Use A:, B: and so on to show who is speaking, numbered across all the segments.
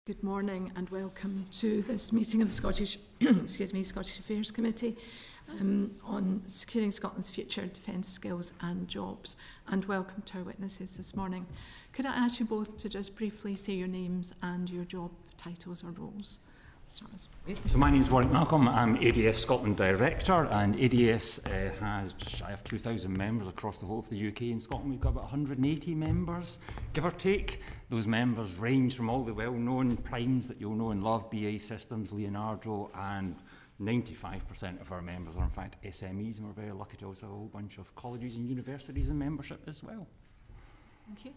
A: Good morning and welcome to this meeting of the Scottish Scottish Affairs Committee on securing Scotland's future defence skills and jobs, and welcome to our witnesses this morning. Could I ask you both to just briefly say your names and your job titles or roles?
B: So my name is Warrick Malcolm. I'm ADS Scotland Director, and ADS has just shy of 2,000 members across the whole of the UK. In Scotland we've got about 180 members, give or take. Those members range from all the well-known primes that you'll know and love, BAE Systems, Leonardo, and 95% of our members are in fact SMEs, and we're very lucky to also have a whole bunch of colleges and universities in membership as well.
A: Thank you.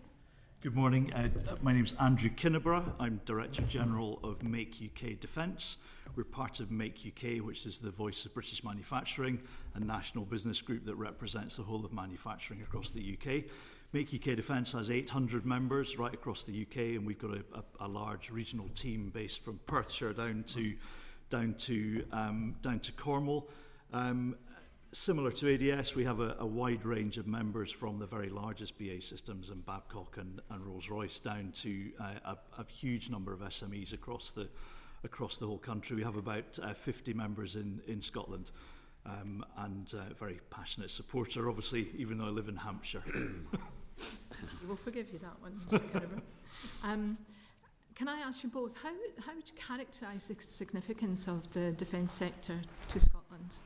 C: Good morning. My name is Andrew Kinniburgh. I'm Director General of Make UK Defence. We're part of Make UK, which is the voice of British manufacturing, a national business group that represents the whole of manufacturing across the UK. Make UK Defence has 800 members right across the UK, and we've got a large regional team based from Perthshire down to Cornwall. Similar to ADS, we have a wide range of members from the very largest BAE Systems and Babcock and Rolls-Royce down to a huge number of SMEs across the whole country. We have about 50 members in Scotland, and a very passionate supporter, obviously, even though I live in Hampshire.
A: We'll forgive you that one, Mr. Kinniburgh. Can I ask you both, how would you characterise the significance of the defence sector to Scotland?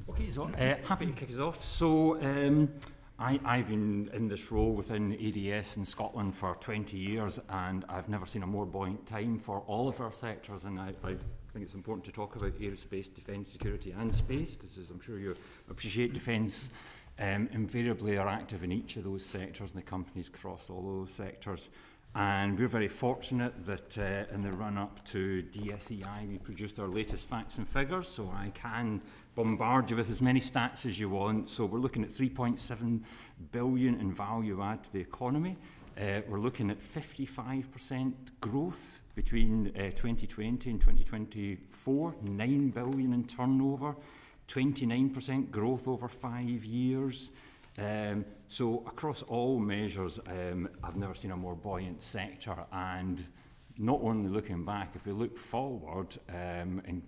B: Okay, so happy to kick us off. So I've been in this role within ADS in Scotland for 20 years, and I've never seen a more buoyant time for all of our sectors, and I think it's important to talk about aerospace, defence, security and space, because as I'm sure you appreciate, defence invariably are active in each of those sectors, and the companies cross all those sectors. And we're very fortunate that in the run-up to DSEI we produced our latest facts and figures, so I can bombard you with as many stats as you want. So we're looking at 3.7 billion in value add to the economy. We're looking at 55% growth between 2020 and 2024, 9 billion in turnover, 29% growth over 5 years. So across all measures, I've never seen a more buoyant sector, and not only looking back, if we look forward in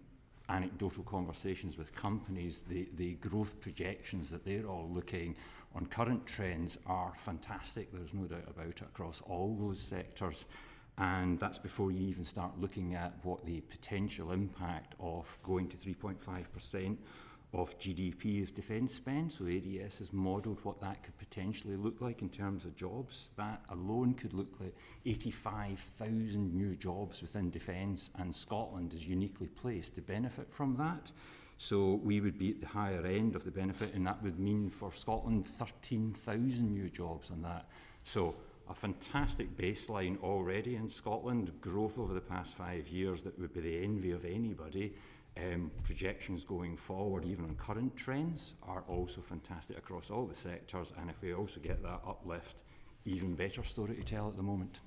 B: anecdotal conversations with companies, the growth projections that they're all looking on current trends are fantastic. There's no doubt about it across all those sectors, and that's before you even start looking at what the potential impact of going to 3.5% of GDP is defence spend. So ADS has modelled what that could potentially look like in terms of jobs. That alone could look like 85,000 new jobs within defence, and Scotland is uniquely placed to benefit from that. So we would be at the higher end of the benefit, and that would mean for Scotland 13,000 new jobs on that. So a fantastic baseline already in Scotland, growth over the past 5 years that would be the envy of anybody. Projections going forward, even on current trends, are also fantastic across all the sectors, and if we also get that uplift, even better story to tell at the moment.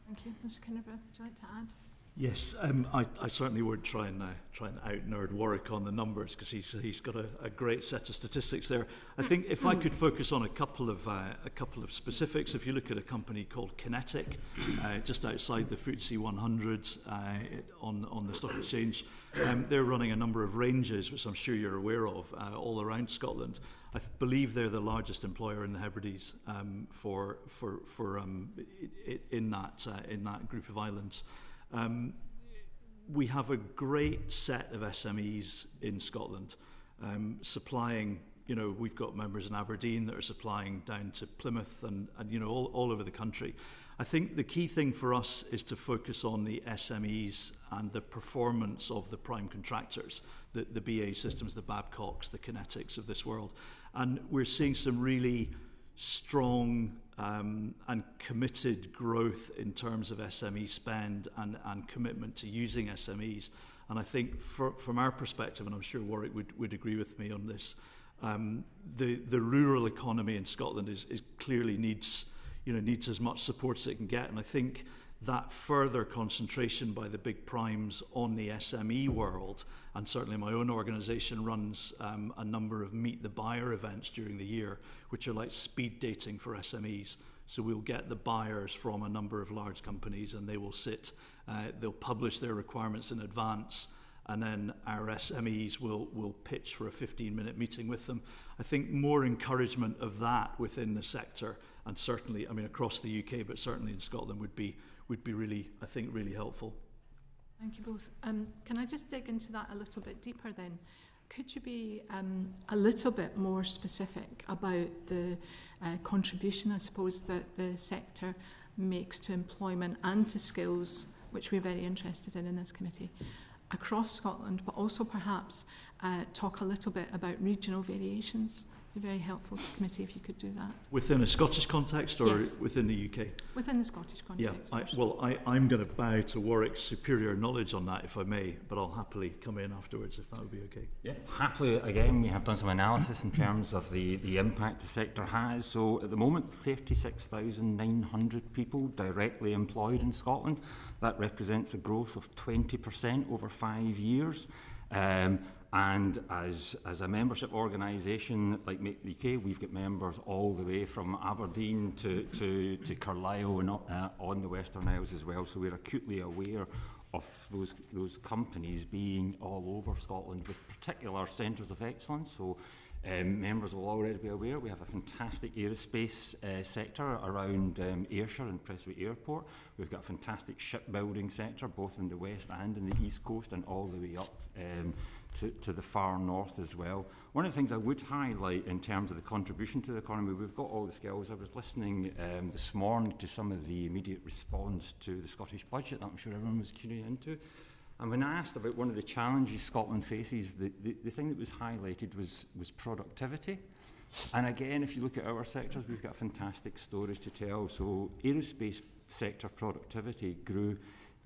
A: Thank you. Mr. Kinniburgh, would you like to add?
C: Yes, I certainly would try and out-nerd Warrick on the numbers, because he's got a great set of statistics there. I think if I could focus on a couple of specifics, if you look at a company called Kinetic, just outside the FTSE 100 on the stock exchange, they're running a number of ranges, which I'm sure you're aware of, all around Scotland. I believe they're the largest employer in the Hebrides in that group of islands. We have a great set of SMEs in Scotland, supplying, we've got members in Aberdeen that are supplying down to Plymouth and all over the country. I think the key thing for us is to focus on the SMEs and the performance of the prime contractors, the BAE Systems, the Babcocks, the Kinetics of this world. And we're seeing some really strong and committed growth in terms of SME spend and commitment to using SMEs. And I think from our perspective, and I'm sure Warrick would agree with me on this, the rural economy in Scotland is clearly needs as much support as it can get. And I think that further concentration by the big primes on the SME world, and certainly my own organisation runs a number of meet the buyer events during the year, which are like speed dating for SMEs. So we'll get the buyers from a number of large companies, and they will they'll publish their requirements in advance, and then our SMEs will pitch for a 15-minute meeting with them. I think more encouragement of that within the sector, and certainly, I mean, across the UK, but certainly in Scotland, would be really, I think, really helpful.
A: Thank you both. Can I just dig into that a little bit deeper then? Could you be a little bit more specific about the contribution, I suppose, that the sector makes to employment and to skills, which we're very interested in this committee, across Scotland, but also perhaps talk a little bit about regional variations? It'd be very helpful to the committee if you could do that.
C: Within a Scottish context or
A: yes.
C: Within the UK?
A: Within the Scottish context.
C: Yeah, I'm going to bow to Warwick's superior knowledge on that, if I may, but I'll happily come in afterwards if that would be okay.
B: Yeah, happily, again, we have done some analysis in terms of the impact the sector has. So at the moment, 36,900 people directly employed in Scotland. That represents a growth of 20% over 5 years. And as a membership organisation like Make the UK, we've got members all the way from Aberdeen to Carlisle and on the Western Isles as well. So we're acutely aware of those companies being all over Scotland with particular centres of excellence. So members will already be aware we have a fantastic aerospace sector around Ayrshire and Prestwick Airport. We've got a fantastic shipbuilding sector both in the west and in the east coast and all the way up to the far north as well. One of the things I would highlight in terms of the contribution to the economy, we've got all the skills. I was listening this morning to some of the immediate response to the Scottish budget that I'm sure everyone was tuning into. And when I asked about one of the challenges Scotland faces, the thing that was highlighted was productivity. And again, if you look at our sectors, we've got a fantastic stories to tell. So aerospace sector productivity grew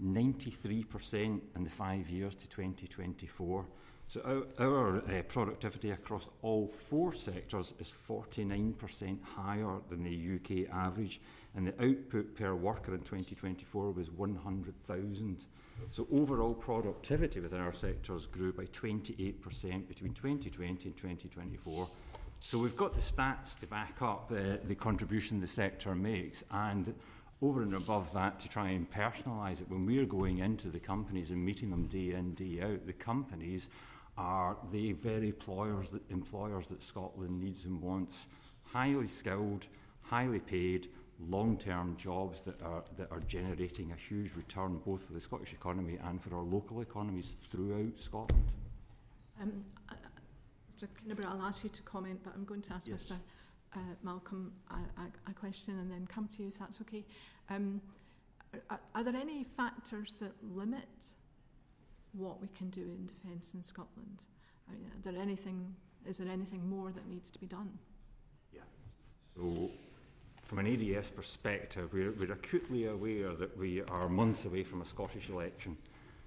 B: 93% in the 5 years to 2024. So our productivity across all 4 sectors is 49% higher than the UK average, and the output per worker in 2024 was 100,000. So overall productivity within our sectors grew by 28% between 2020 and 2024. So we've got the stats to back up the contribution the sector makes, and over and above that, to try and personalise it, when we're going into the companies and meeting them day in, day out, the companies are the very employers that Scotland needs and wants. Highly skilled, highly paid, long-term jobs that are generating a huge return both for the Scottish economy and for our local economies throughout Scotland.
A: Mr Kinniburgh, I'll ask you to comment, but I'm going to ask Mr Malcolm a question and then come to you if that's okay. Are there any factors that limit what we can do in defence in Scotland? I mean, is there anything more that needs to be done?
B: Yeah. So from an ADS perspective, we're acutely aware that we are months away from a Scottish election.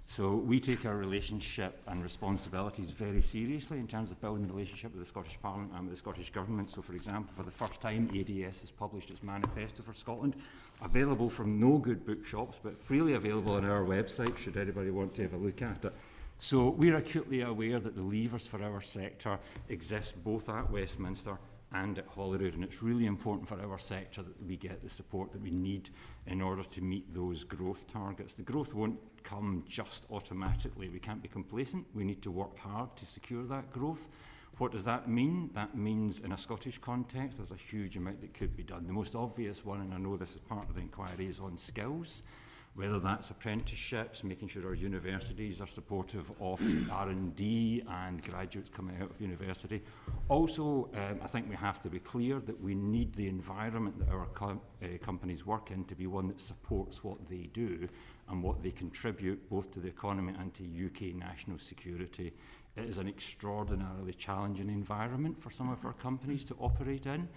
B: So we take our relationship and responsibilities very seriously in terms of building a relationship with the Scottish Parliament and with the Scottish Government. So, for example, for the first time, ADS has published its manifesto for Scotland, available from no good bookshops, but freely available on our website, should anybody want to have a look at it. So we're acutely aware that the levers for our sector exist both at Westminster and at Holyrood, and it's really important for our sector that we get the support that we need in order to meet those growth targets. The growth won't come just automatically. We can't be complacent. We need to work hard to secure that growth. What does that mean? That means in a Scottish context there's a huge amount that could be done. The most obvious one, and I know this is part of the inquiry, is on skills. Whether that's apprenticeships, making sure our universities are supportive of R&D and graduates coming out of university. Also, I think we have to be clear that we need the environment that our companies work in to be one that supports what they do and what they contribute both to the economy and to UK national security. It is an extraordinarily challenging environment for some of our companies to operate in,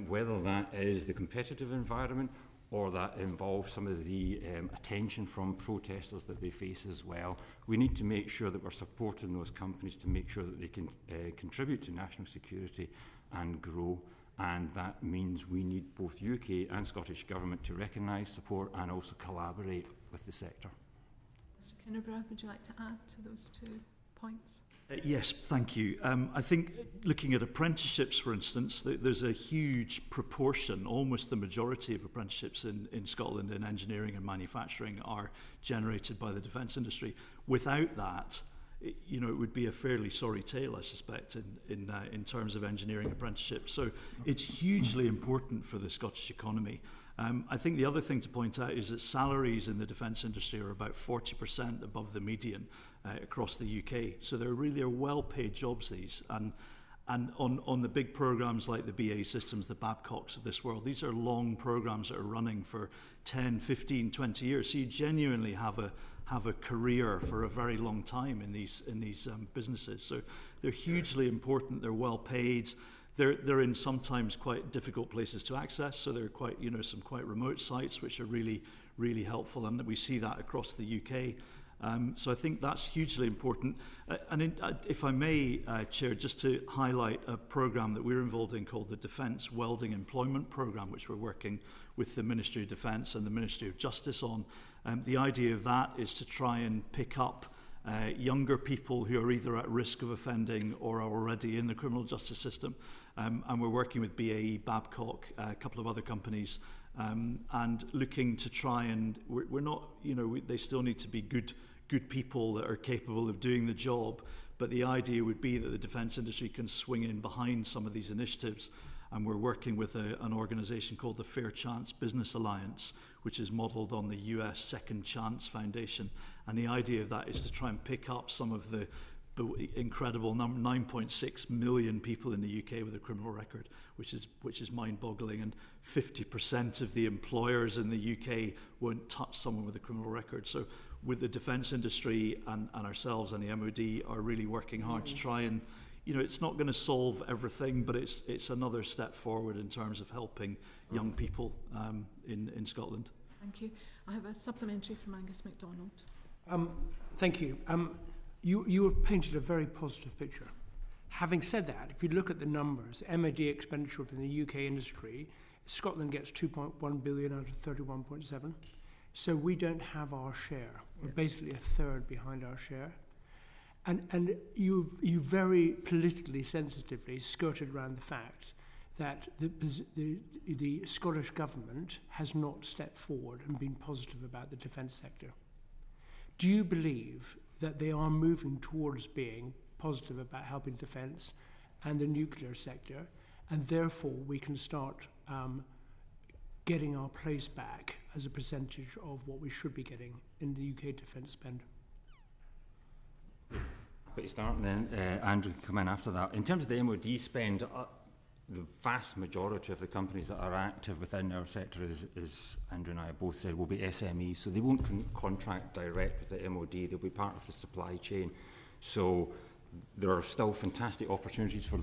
B: whether that is the competitive environment or that involves some of the attention from protesters that they face as well. We need to make sure that we're supporting those companies to make sure that they can contribute to national security and grow. And that means we need both UK and Scottish Government to recognise, support and also collaborate with the sector.
A: Mr Kinniburgh, would you like to add to those 2 points?
C: Yes, thank you. I think looking at apprenticeships, for instance, there's a huge proportion, almost the majority of apprenticeships in Scotland in engineering and manufacturing are generated by the defence industry. Without that, it would be a fairly sorry tale, I suspect, in terms of engineering apprenticeships. So it's hugely important for the Scottish economy. I think the other thing to point out is that salaries in the defence industry are about 40% above the median across the UK. So they're really well-paid jobs, these. And on the big programmes like the BAE Systems, the Babcocks of this world, these are long programmes that are running for 10, 15, 20 years. So you genuinely have a career for a very long time in these businesses. So they're hugely important. They're well-paid. They're in sometimes quite difficult places to access, so they're quite, some quite remote sites, which are really, really helpful, and we see that across the UK. So I think that's hugely important. If I may, Chair, just to highlight a programme that we're involved in called the Defence Welding Employment Programme, which we're working with the Ministry of Defence and the Ministry of Justice on. The idea of that is to try and pick up younger people who are either at risk of offending or are already in the criminal justice system. And we're working with BAE, Babcock, a couple of other companies, and looking to try and, we're not, they still need to be good people that are capable of doing the job, but the idea would be that the defence industry can swing in behind some of these initiatives. And we're working with an organisation called the Fair Chance Business Alliance, which is modelled on the US Second Chance Foundation. And the idea of that is to try and pick up some of the incredible 9.6 million people in the UK with a criminal record, which is mind-boggling. And 50% of the employers in the UK won't touch someone with a criminal record. So with the defence industry and ourselves and the MOD are really working hard to try and, it's not going to solve everything, but it's another step forward in terms of helping young people in Scotland.
A: Thank you. I have a supplementary from Angus MacDonald.
D: Thank you. You have painted a very positive picture. Having said that, if you look at the numbers, MOD expenditure from the UK industry, Scotland gets 2.1 billion out of 31.7. So we don't have our share. We're basically a third behind our share. And you very politically sensitively skirted around the fact that the Scottish government has not stepped forward and been positive about the defence sector. Do you believe that they are moving towards being positive about helping defence and the nuclear sector, and therefore we can start getting our place back as a percentage of what we should be getting in the UK defence spend?
B: But you start, and then Andrew can come in after that. In terms of the MOD spend, the vast majority of the companies that are active within our sector, as Andrew and I both said, will be SMEs. So they won't contract direct with the MOD. They'll be part of the supply chain. So there are still fantastic opportunities for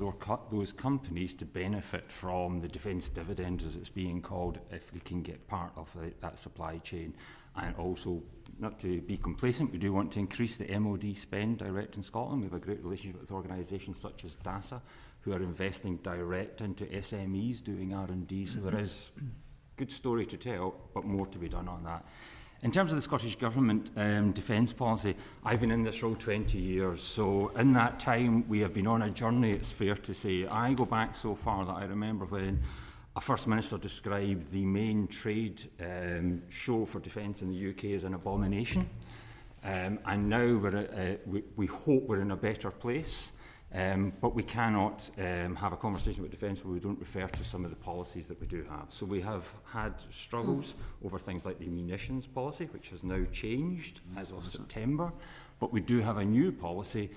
B: those companies to benefit from the defence dividend, as it's being called, if they can get part of that supply chain. And also, not to be complacent, we do want to increase the MOD spend direct in Scotland. We have a great relationship with organisations such as DASA, who are investing direct into SMEs doing R&D. So there is a good story to tell, but more to be done on that. In terms of the Scottish Government defence policy, I've been in this role 20 years, so in that time we have been on a journey, it's fair to say. I go back so far that I remember when a First Minister described the main trade show for defence in the UK as an abomination, and now we hope we're in a better place. But we cannot have a conversation about defence where we don't refer to some of the policies that we do have. So we have had struggles over things like the munitions policy, which has now changed as of September. But we do have a new policy,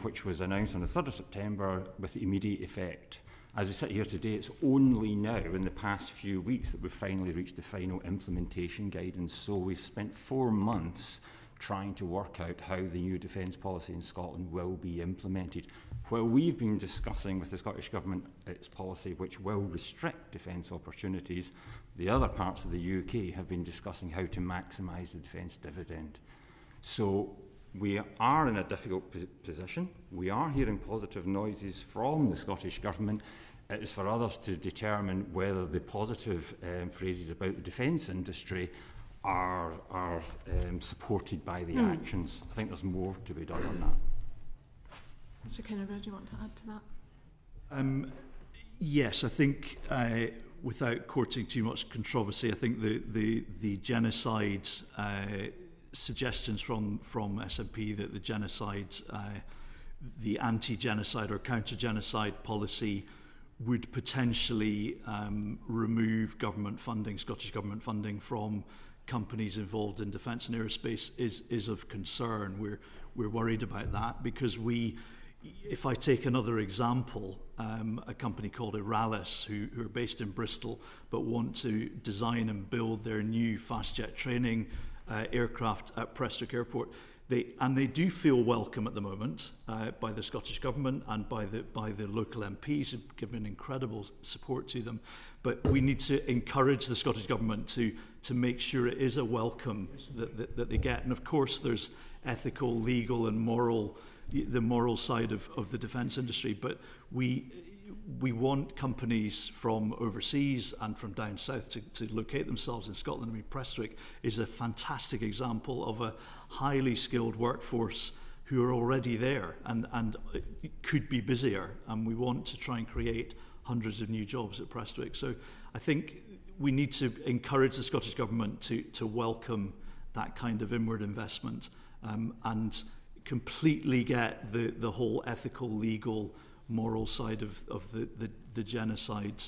B: which was announced on the 3rd of September with immediate effect. As we sit here today, it's only now, in the past few weeks, that we've finally reached the final implementation guidance. So we've spent 4 months trying to work out how the new defence policy in Scotland will be implemented. While we've been discussing with the Scottish Government its policy which will restrict defence opportunities, the other parts of the UK have been discussing how to maximise the defence dividend. So we are in a difficult position. We are hearing positive noises from the Scottish Government. It is for others to determine whether the positive phrases about the defence industry are supported by the actions. I think there's more to be done on that.
A: Mr Kinniburgh, do you want to add to that?
C: Yes, I think without courting too much controversy, I think the genocide suggestions from SNP that the genocide, the anti-genocide or counter-genocide policy would potentially remove government funding, Scottish government funding, from companies involved in defence and aerospace is of concern. We're worried about that because if I take another example, a company called Iralis, who are based in Bristol, but want to design and build their new fast jet training aircraft at Prestwick Airport. They do feel welcome at the moment by the Scottish Government and by the local MPs who've given incredible support to them. But we need to encourage the Scottish Government to make sure it is a welcome that they get. And of course, there's ethical, legal, and the moral side of the defence industry. But we want companies from overseas and from down south to locate themselves in Scotland. I mean, Prestwick is a fantastic example of a highly skilled workforce who are already there and could be busier. And we want to try and create hundreds of new jobs at Prestwick. So I think we need to encourage the Scottish Government to welcome that kind of inward investment and completely get the whole ethical, legal, moral side of the genocide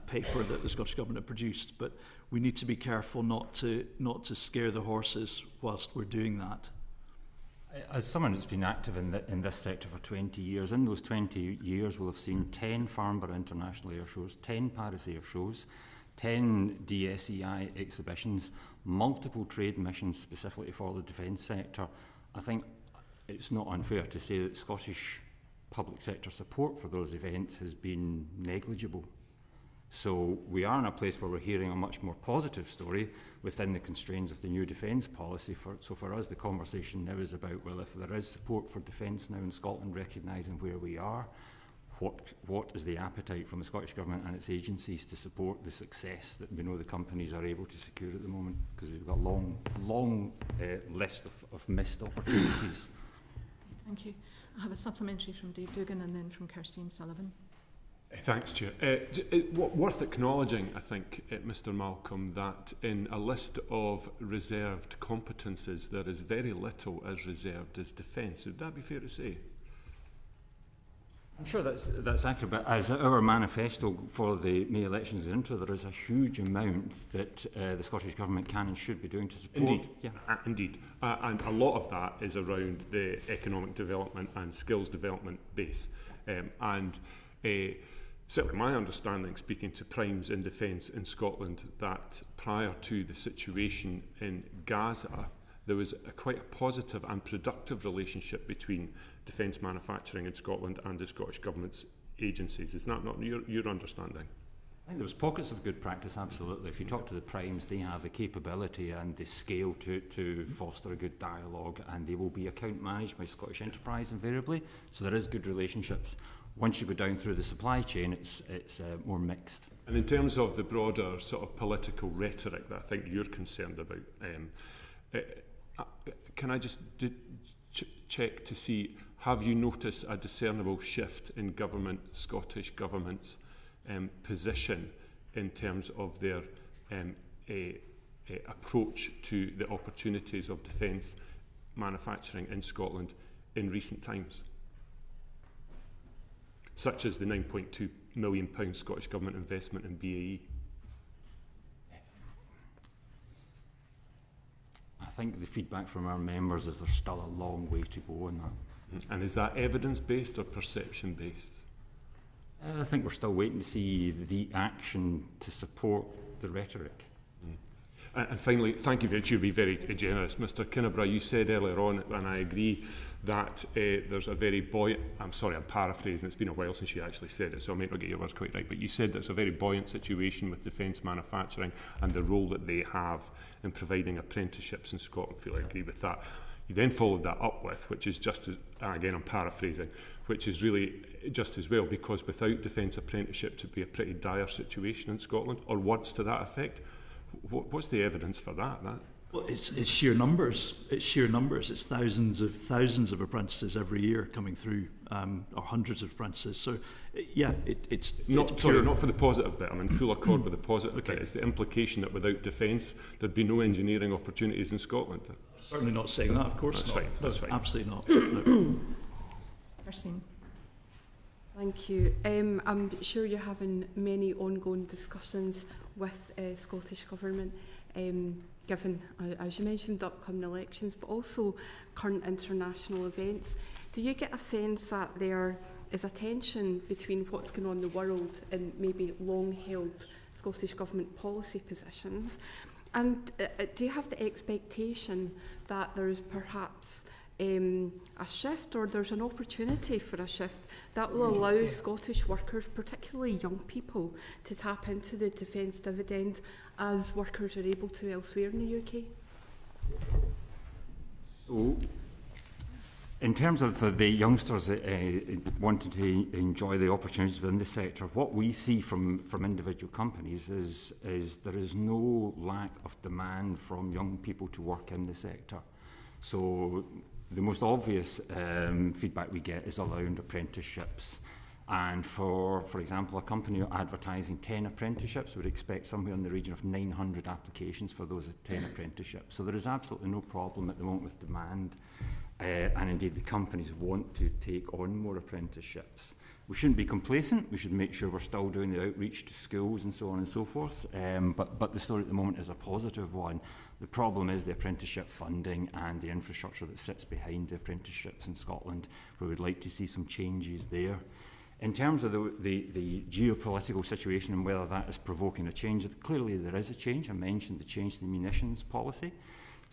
C: paper that the Scottish Government have produced. But we need to be careful not to scare the horses whilst we're doing that.
B: As someone who's been active in this sector for 20 years, in those 20 years we'll have seen 10 Farnborough International Air Shows, 10 Paris Air Shows, 10 DSEI exhibitions, multiple trade missions specifically for the defence sector. I think it's not unfair to say that Scottish public sector support for those events has been negligible. So we are in a place where we're hearing a much more positive story within the constraints of the new defence policy. So for us, the conversation now is about, well, if there is support for defence now in Scotland, recognising where we are, what is the appetite from the Scottish Government and its agencies to support the success that we know the companies are able to secure at the moment? Because we've got a long list of missed opportunities.
A: Thank you. I have a supplementary from Dave Dugan and then from Kirsty Sullivan.
E: Thanks, Chair. Worth acknowledging, I think, Mr Malcolm, that in a list of reserved competences there is very little as reserved as defence. Would that be fair to say?
B: I'm sure that's accurate, but as our manifesto for the May elections is into, there is a huge amount that the Scottish Government can and should be doing to support.
E: Indeed, indeed. And a lot of that is around the economic development and skills development base. Certainly my understanding, speaking to primes in defence in Scotland, that prior to the situation in Gaza, there was quite a positive and productive relationship between defence manufacturing in Scotland and the Scottish Government's agencies. Is that not your understanding?
B: I think there was pockets of good practice, absolutely. If you talk to the primes, they have the capability and the scale to foster a good dialogue, and they will be account managed by Scottish Enterprise invariably, so there is good relationships. Once you go down through the supply chain, it's more mixed.
E: And in terms of the broader sort of political rhetoric that I think you're concerned about, can I just check to see, have you noticed a discernible shift in Scottish Government's position in terms of their approach to the opportunities of defence manufacturing in Scotland in recent times? Such as the £9.2 million Scottish Government investment in BAE.
B: I think the feedback from our members is there's still a long way to go on that.
E: And is that evidence-based or perception-based?
B: I think we're still waiting to see the action to support the rhetoric.
E: And finally, thank you to be very generous. Mr Kinniburgh, you said earlier on, and I agree, that there's a very buoyant, I'm paraphrasing, it's been a while since you actually said it, so I may not get your words quite right, but you said there's a very buoyant situation with defence manufacturing and the role that they have in providing apprenticeships in Scotland. I feel I agree with that. You then followed that up with, which is just as, again I'm paraphrasing, which is really just as well, because without defence apprenticeships it would be a pretty dire situation in Scotland, or words to that effect. What's the evidence for that?
C: Well, it's sheer numbers. It's sheer numbers. It's thousands of apprentices every year coming through, or hundreds of apprentices. So, yeah, it's
E: not
C: it's
E: sorry,
C: pure.
E: not for the positive bit. I'm in full accord with the positive bit. It's the implication that without defence, there'd be no engineering opportunities in Scotland.
C: Certainly not saying that. Of course,
E: That's
C: not.
E: fine. That's fine.
C: Absolutely not. No.
A: Christine.
F: Thank you. I'm sure you're having many ongoing discussions with Scottish Government, given, as you mentioned, the upcoming elections, but also current international events. Do you get a sense that there is a tension between what's going on in the world and maybe long-held Scottish Government policy positions? And do you have the expectation that there is perhaps a shift, or there's an opportunity for a shift that will allow Scottish workers, particularly young people, to tap into the defence dividend as workers are able to elsewhere in the UK?
B: So, in terms of the youngsters wanting to enjoy the opportunities within the sector, what we see from individual companies is there is no lack of demand from young people to work in the sector. So the most obvious feedback we get is around apprenticeships. And for example, a company advertising 10 apprenticeships would expect somewhere in the region of 900 applications for those 10 apprenticeships. So there is absolutely no problem at the moment with demand. And indeed, the companies want to take on more apprenticeships. We shouldn't be complacent. We should make sure we're still doing the outreach to schools and so on and so forth. But the story at the moment is a positive one. The problem is the apprenticeship funding and the infrastructure that sits behind the apprenticeships in Scotland. We would like to see some changes there. In terms of the geopolitical situation and whether that is provoking a change, clearly there is a change. I mentioned the change to the munitions policy.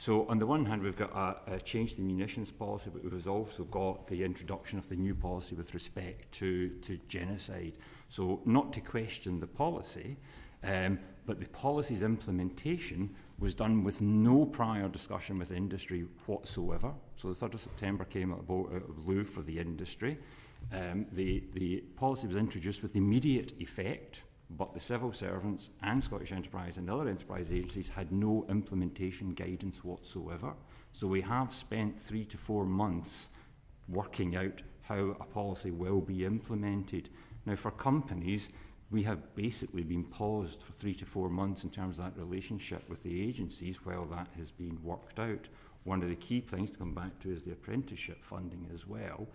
B: So on the one hand, we've got a change to the munitions policy, but we've also got the introduction of the new policy with respect to genocide. So not to question the policy, but the policy's implementation was done with no prior discussion with industry whatsoever. So the 3rd of September came out of blue for the industry. The policy was introduced with immediate effect, but the civil servants and Scottish Enterprise and other enterprise agencies had no implementation guidance whatsoever. So we have spent 3 to 4 months working out how a policy will be implemented. Now, for companies, we have basically been paused for 3 to 4 months in terms of that relationship with the agencies while that has been worked out. One of the key things to come back to is the apprenticeship funding as well.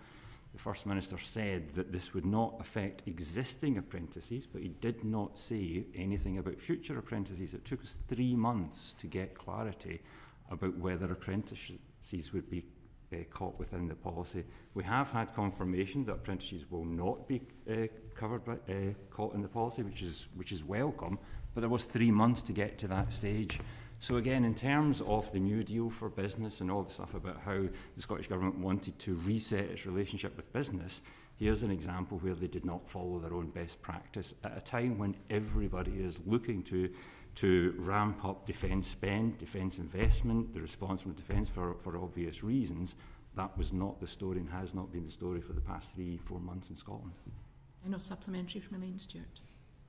B: The First Minister said that this would not affect existing apprentices, but he did not say anything about future apprentices. It took us 3 months to get clarity about whether apprentices would be caught within the policy. We have had confirmation that apprentices will not be covered by, caught in the policy, which is welcome, but there was 3 months to get to that stage. So again, in terms of the New Deal for business and all the stuff about how the Scottish Government wanted to reset its relationship with business, here's an example where they did not follow their own best practice at a time when everybody is looking to ramp up defence spend, defence investment, the response from defence for obvious reasons. That was not the story and has not been the story for the past 3-4 months in Scotland.
A: I know supplementary from Elaine Stewart.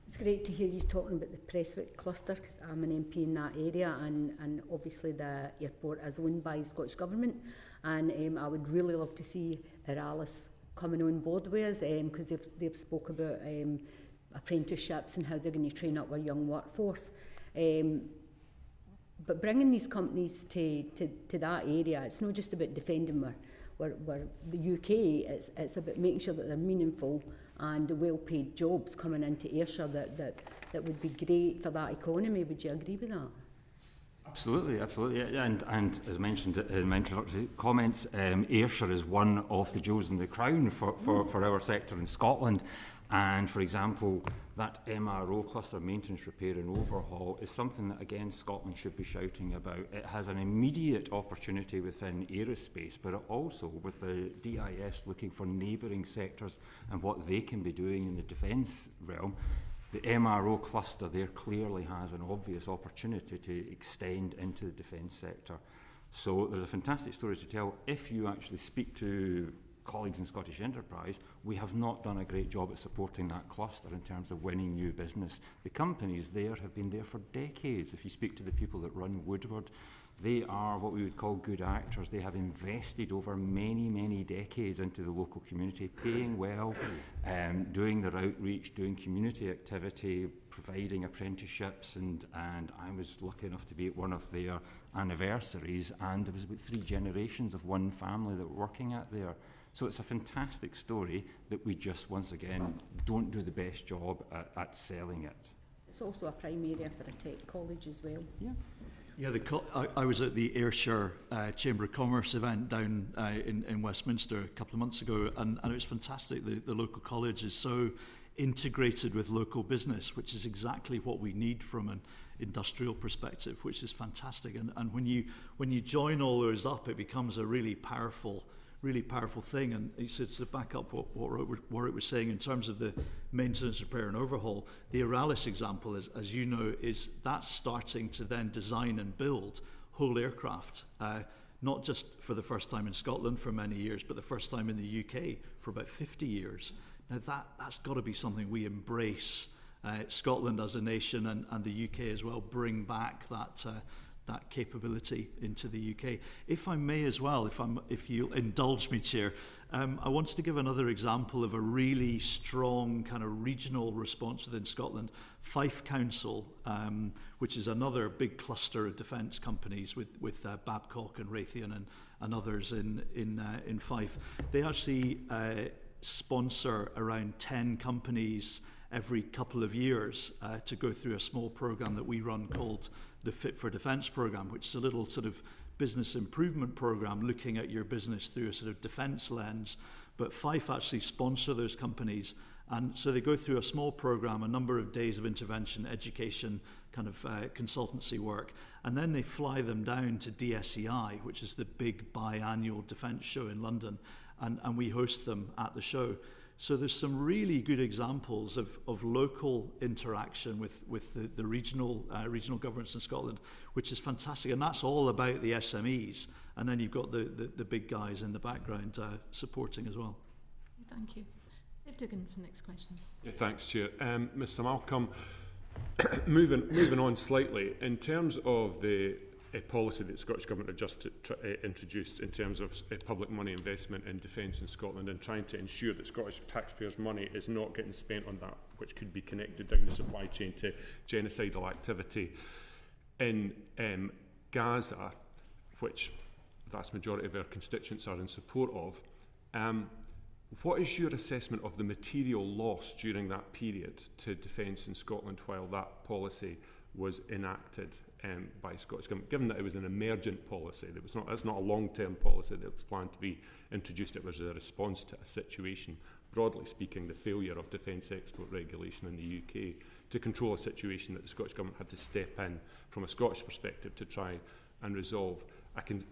G: It's great to hear you talking about the Prestwick cluster, because I'm an MP in that area, and obviously the airport is owned by the Scottish Government, and I would really love to see Alice coming on board with us, because they've spoke about apprenticeships and how they're going to train up our young workforce. But bringing these companies to that area, it's not just about defending the UK, it's about making sure that they're meaningful and the well-paid jobs coming into Ayrshire that would be great for that economy. Would you agree with that?
B: Absolutely, absolutely. Yeah, and as mentioned in my introductory comments, Ayrshire is one of the jewels in the crown for our sector in Scotland. And for example, that MRO cluster, maintenance, repair and overhaul, is something that again Scotland should be shouting about. It has an immediate opportunity within aerospace, but also with the DIS looking for neighbouring sectors and what they can be doing in the defence realm. The MRO cluster there clearly has an obvious opportunity to extend into the defence sector. So there's a fantastic story to tell. If you actually speak to colleagues in Scottish Enterprise, we have not done a great job at supporting that cluster in terms of winning new business. The companies there have been there for decades. If you speak to the people that run Woodward, they are what we would call good actors. They have invested over many, many decades into the local community, paying well, doing their outreach, doing community activity, providing apprenticeships, and I was lucky enough to be at one of their anniversaries, and there was about 3 generations of one family that were working out there. So it's a fantastic story that we just, once again, don't do the best job at selling it.
G: It's also a prime area for a tech college as well.
B: Yeah.
C: Yeah, I was at the Ayrshire Chamber of Commerce event down in Westminster a couple of months ago, and it was fantastic. The local college is so integrated with local business, which is exactly what we need from an industrial perspective, which is fantastic. And when you join all those up, it becomes a really powerful thing. And he said, to back up what Warrick was saying in terms of the maintenance, repair and overhaul, the Aralis example, as you know, is that's starting to then design and build whole aircraft, not just for the first time in Scotland for many years, but the first time in the UK for about 50 years. Now that's got to be something we embrace. Scotland as a nation and the UK as well, bring back that capability into the UK. If I may as well, if you'll indulge me, Chair, I wanted to give another example of a really strong kind of regional response within Scotland. Fife Council, which is another big cluster of defence companies with Babcock and Raytheon and others in Fife. They actually sponsor around 10 companies every couple of years to go through a small programme that we run called the Fit for Defence programme, which is a little sort of business improvement programme looking at your business through a sort of defence lens. But Fife actually sponsor those companies, and so they go through a small programme, a number of days of intervention, education, kind of consultancy work, and then they fly them down to DSEI, which is the big biannual defence show in London, and we host them at the show. So there's some really good examples of local interaction with the regional governments in Scotland, which is fantastic. And that's all about the SMEs. And then you've got the big guys in the background supporting as well.
A: Thank you. Dave Duggan for the next question.
E: Yeah, thanks, Chair. Mr Malcolm, moving on slightly, in terms of the policy that the Scottish Government have just introduced in terms of public money investment in defence in Scotland and trying to ensure that Scottish taxpayers' money is not getting spent on that which could be connected down the supply chain to genocidal activity in Gaza, which the vast majority of our constituents are in support of. What is your assessment of the material loss during that period to defence in Scotland while that policy was enacted by Scottish Government, given that it was an emergent policy? It's not a long-term policy that was planned to be introduced. It was a response to a situation, broadly speaking, the failure of defence export regulation in the UK to control a situation that the Scottish Government had to step in from a Scottish perspective to try and resolve. I can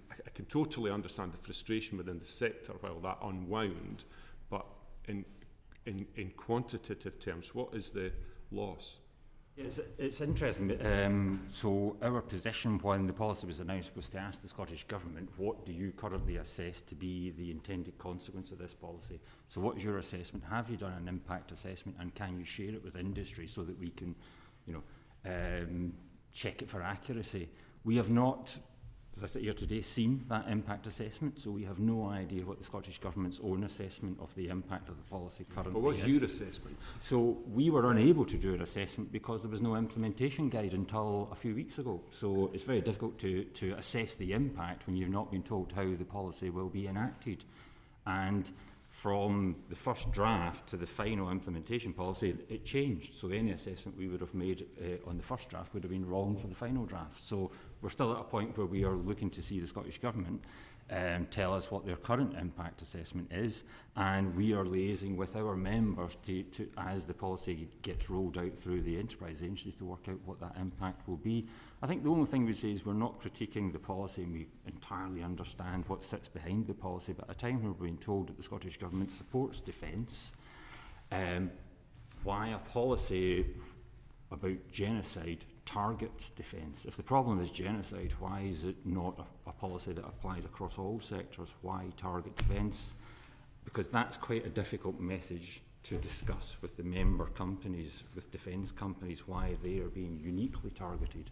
E: totally understand the frustration within the sector while that unwound, but in quantitative terms, what is the loss?
B: It's interesting. So our position when the policy was announced was to ask the Scottish Government, what do you currently assess to be the intended consequence of this policy? So what is your assessment? Have you done an impact assessment, and can you share it with industry so that we can, check it for accuracy? We have not, as I sit here today, seen that impact assessment, so we have no idea what the Scottish Government's own assessment of the impact of the policy currently is.
E: But what's your assessment?
B: So we were unable to do an assessment because there was no implementation guide until a few weeks ago. So it's very difficult to assess the impact when you've not been told how the policy will be enacted. And from the first draft to the final implementation policy, it changed. So any assessment we would have made on the first draft would have been wrong for the final draft. So we're still at a point where we are looking to see the Scottish Government tell us what their current impact assessment is, and we are liaising with our members to as the policy gets rolled out through the enterprise agencies to work out what that impact will be. I think the only thing we say is we're not critiquing the policy, and we entirely understand what sits behind the policy, but at a time where we're being told that the Scottish Government supports defence, why a policy about genocide targets defence? If the problem is genocide, why is it not a policy that applies across all sectors? Why target defence? because that's quite a difficult message to discuss with the member companies, with defence companies, why they are being uniquely targeted.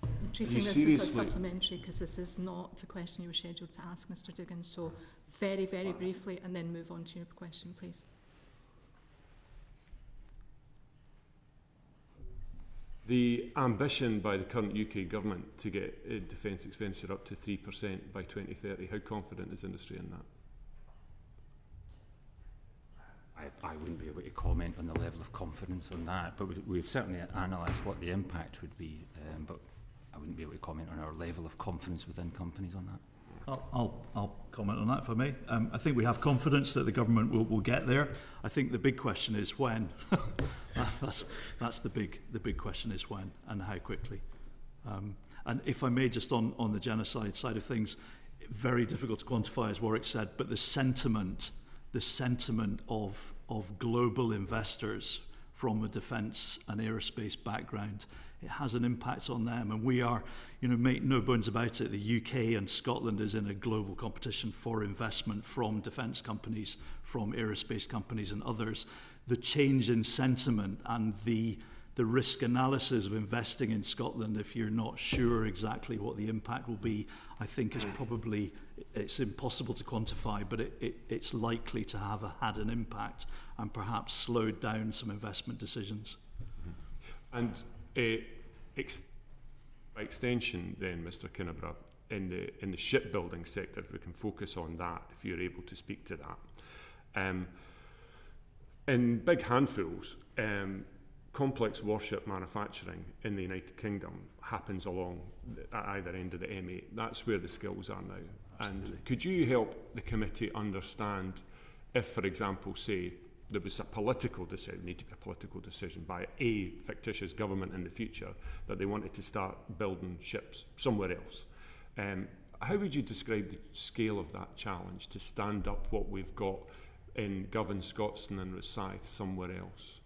A: I'm treating this as a supplementary because this is not the question you were scheduled to ask, Mr Duggan. So very, very briefly, and then move on to your question, please.
E: The ambition by the current UK government to get defence expenditure up to 3% by 2030, how confident is industry in that?
B: I wouldn't be able to comment on the level of confidence on that, but we've certainly analysed what the impact would be, but I wouldn't be able to comment on our level of confidence within companies on that.
C: I'll comment on that if I may. I think we have confidence that the government will get there. I think the big question is when. that's the big question is when and how quickly. And if I may, just on the genocide side of things, very difficult to quantify, as Warrick said, but the sentiment of global investors from a defence and aerospace background, it has an impact on them. And we are, make no bones about it, the UK and Scotland is in a global competition for investment from defence companies, from aerospace companies and others. The change in sentiment and the risk analysis of investing in Scotland, if you're not sure exactly what the impact will be, I think is probably, it's impossible to quantify, but it's likely to have had an impact and perhaps slowed down some investment decisions.
E: And by extension then, Mr Kinniburgh, in the shipbuilding sector, if we can focus on that, if you're able to speak to that. In big handfuls, complex warship manufacturing in the United Kingdom happens along at either end of the M8. That's where the skills are now. Absolutely. And could you help the committee understand if, for example, say, there was a political decision, need to be a political decision by a fictitious government in the future that they wanted to start building ships somewhere else. How would you describe the scale of that challenge to stand up what we've got in Govan, Scotstoun and Rosyth somewhere else?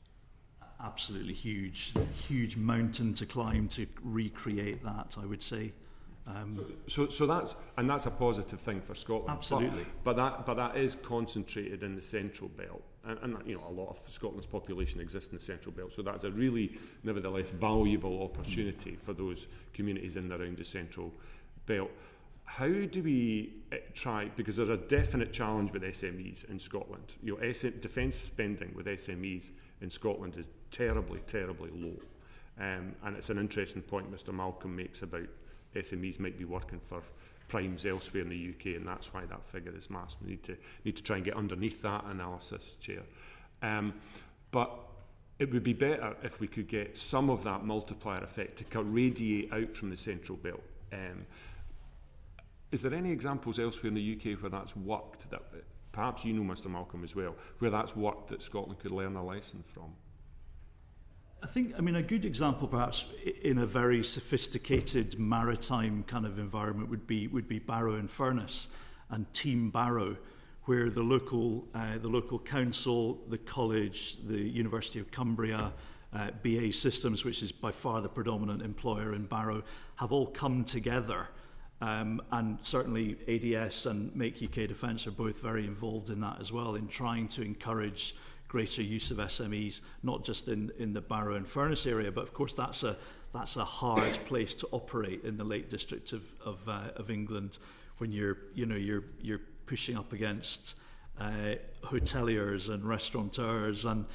C: Absolutely huge mountain to climb to recreate that, I would say.
E: So that's a positive thing for Scotland.
C: Absolutely.
E: But that is concentrated in the Central Belt, and a lot of Scotland's population exists in the Central Belt. So that's a really, nevertheless, valuable opportunity for those communities in and around the Central Belt. How do we try, because there's a definite challenge with SMEs in Scotland. Defence spending with SMEs in Scotland is terribly, terribly low. And it's an interesting point Mr Malcolm makes about SMEs might be working for primes elsewhere in the UK, and that's why that figure is massive. We need to try and get underneath that analysis, Chair. But it would be better if we could get some of that multiplier effect to radiate out from the Central Belt. Is there any examples elsewhere in the UK where that's worked, that perhaps you know, Mr Malcolm, as well, where that's worked that Scotland could learn a lesson from?
C: I think, a good example perhaps in a very sophisticated maritime kind of environment would be Barrow in Furness and Team Barrow, where the local council, the college, the University of Cumbria, BAE Systems, which is by far the predominant employer in Barrow, have all come together. And certainly ADS and Make UK Defence are both very involved in that as well, in trying to encourage greater use of SMEs, not just in the Barrow and Furness area, but of course that's a hard place to operate in the Lake District of England when you're pushing up against hoteliers and restaurateurs, and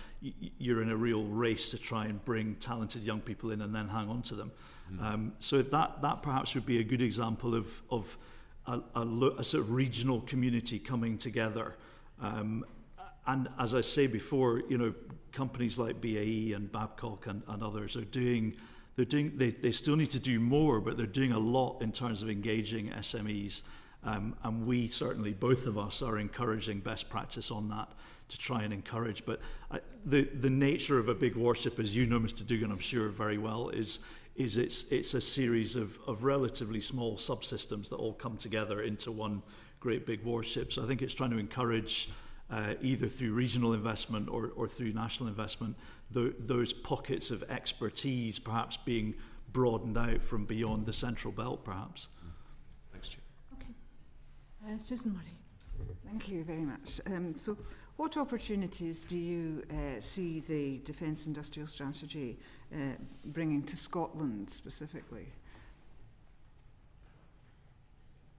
C: you're in a real race to try and bring talented young people in and then hang on to them. So that perhaps would be a good example of a sort of regional community coming together. And as I say before, companies like BAE and Babcock and others they still need to do more, but they're doing a lot in terms of engaging SMEs. And we certainly, both of us, are encouraging best practice on that to try and encourage. But the nature of a big warship, as you know, Mr Duggan, I'm sure very well, is it's a series of relatively small subsystems that all come together into one great big warship. So I think it's trying to encourage, either through regional investment or through national investment, those pockets of expertise perhaps being broadened out from beyond the Central Belt, perhaps.
E: Thanks, Chair.
A: Okay. Susan Murray.
H: Thank you very much. So what opportunities do you see the Defence Industrial Strategy bringing to Scotland specifically?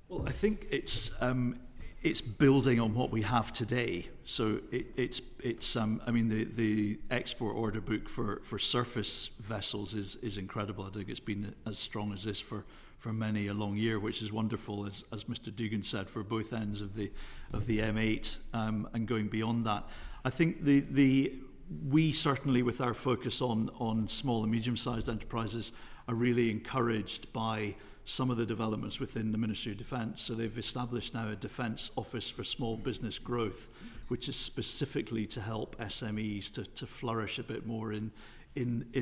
C: Well, I think it's building on what we have today. So I mean, the export order book for surface vessels is incredible. I think it's been as strong as this for many a long year, which is wonderful, as Mr. Dugan said, for both ends of the M8 and going beyond that. I think we certainly, with our focus on small and medium-sized enterprises, are really encouraged by some of the developments within the Ministry of Defence. So they've established now a Defence Office for Small Business Growth, which is specifically to help SMEs to flourish a bit more in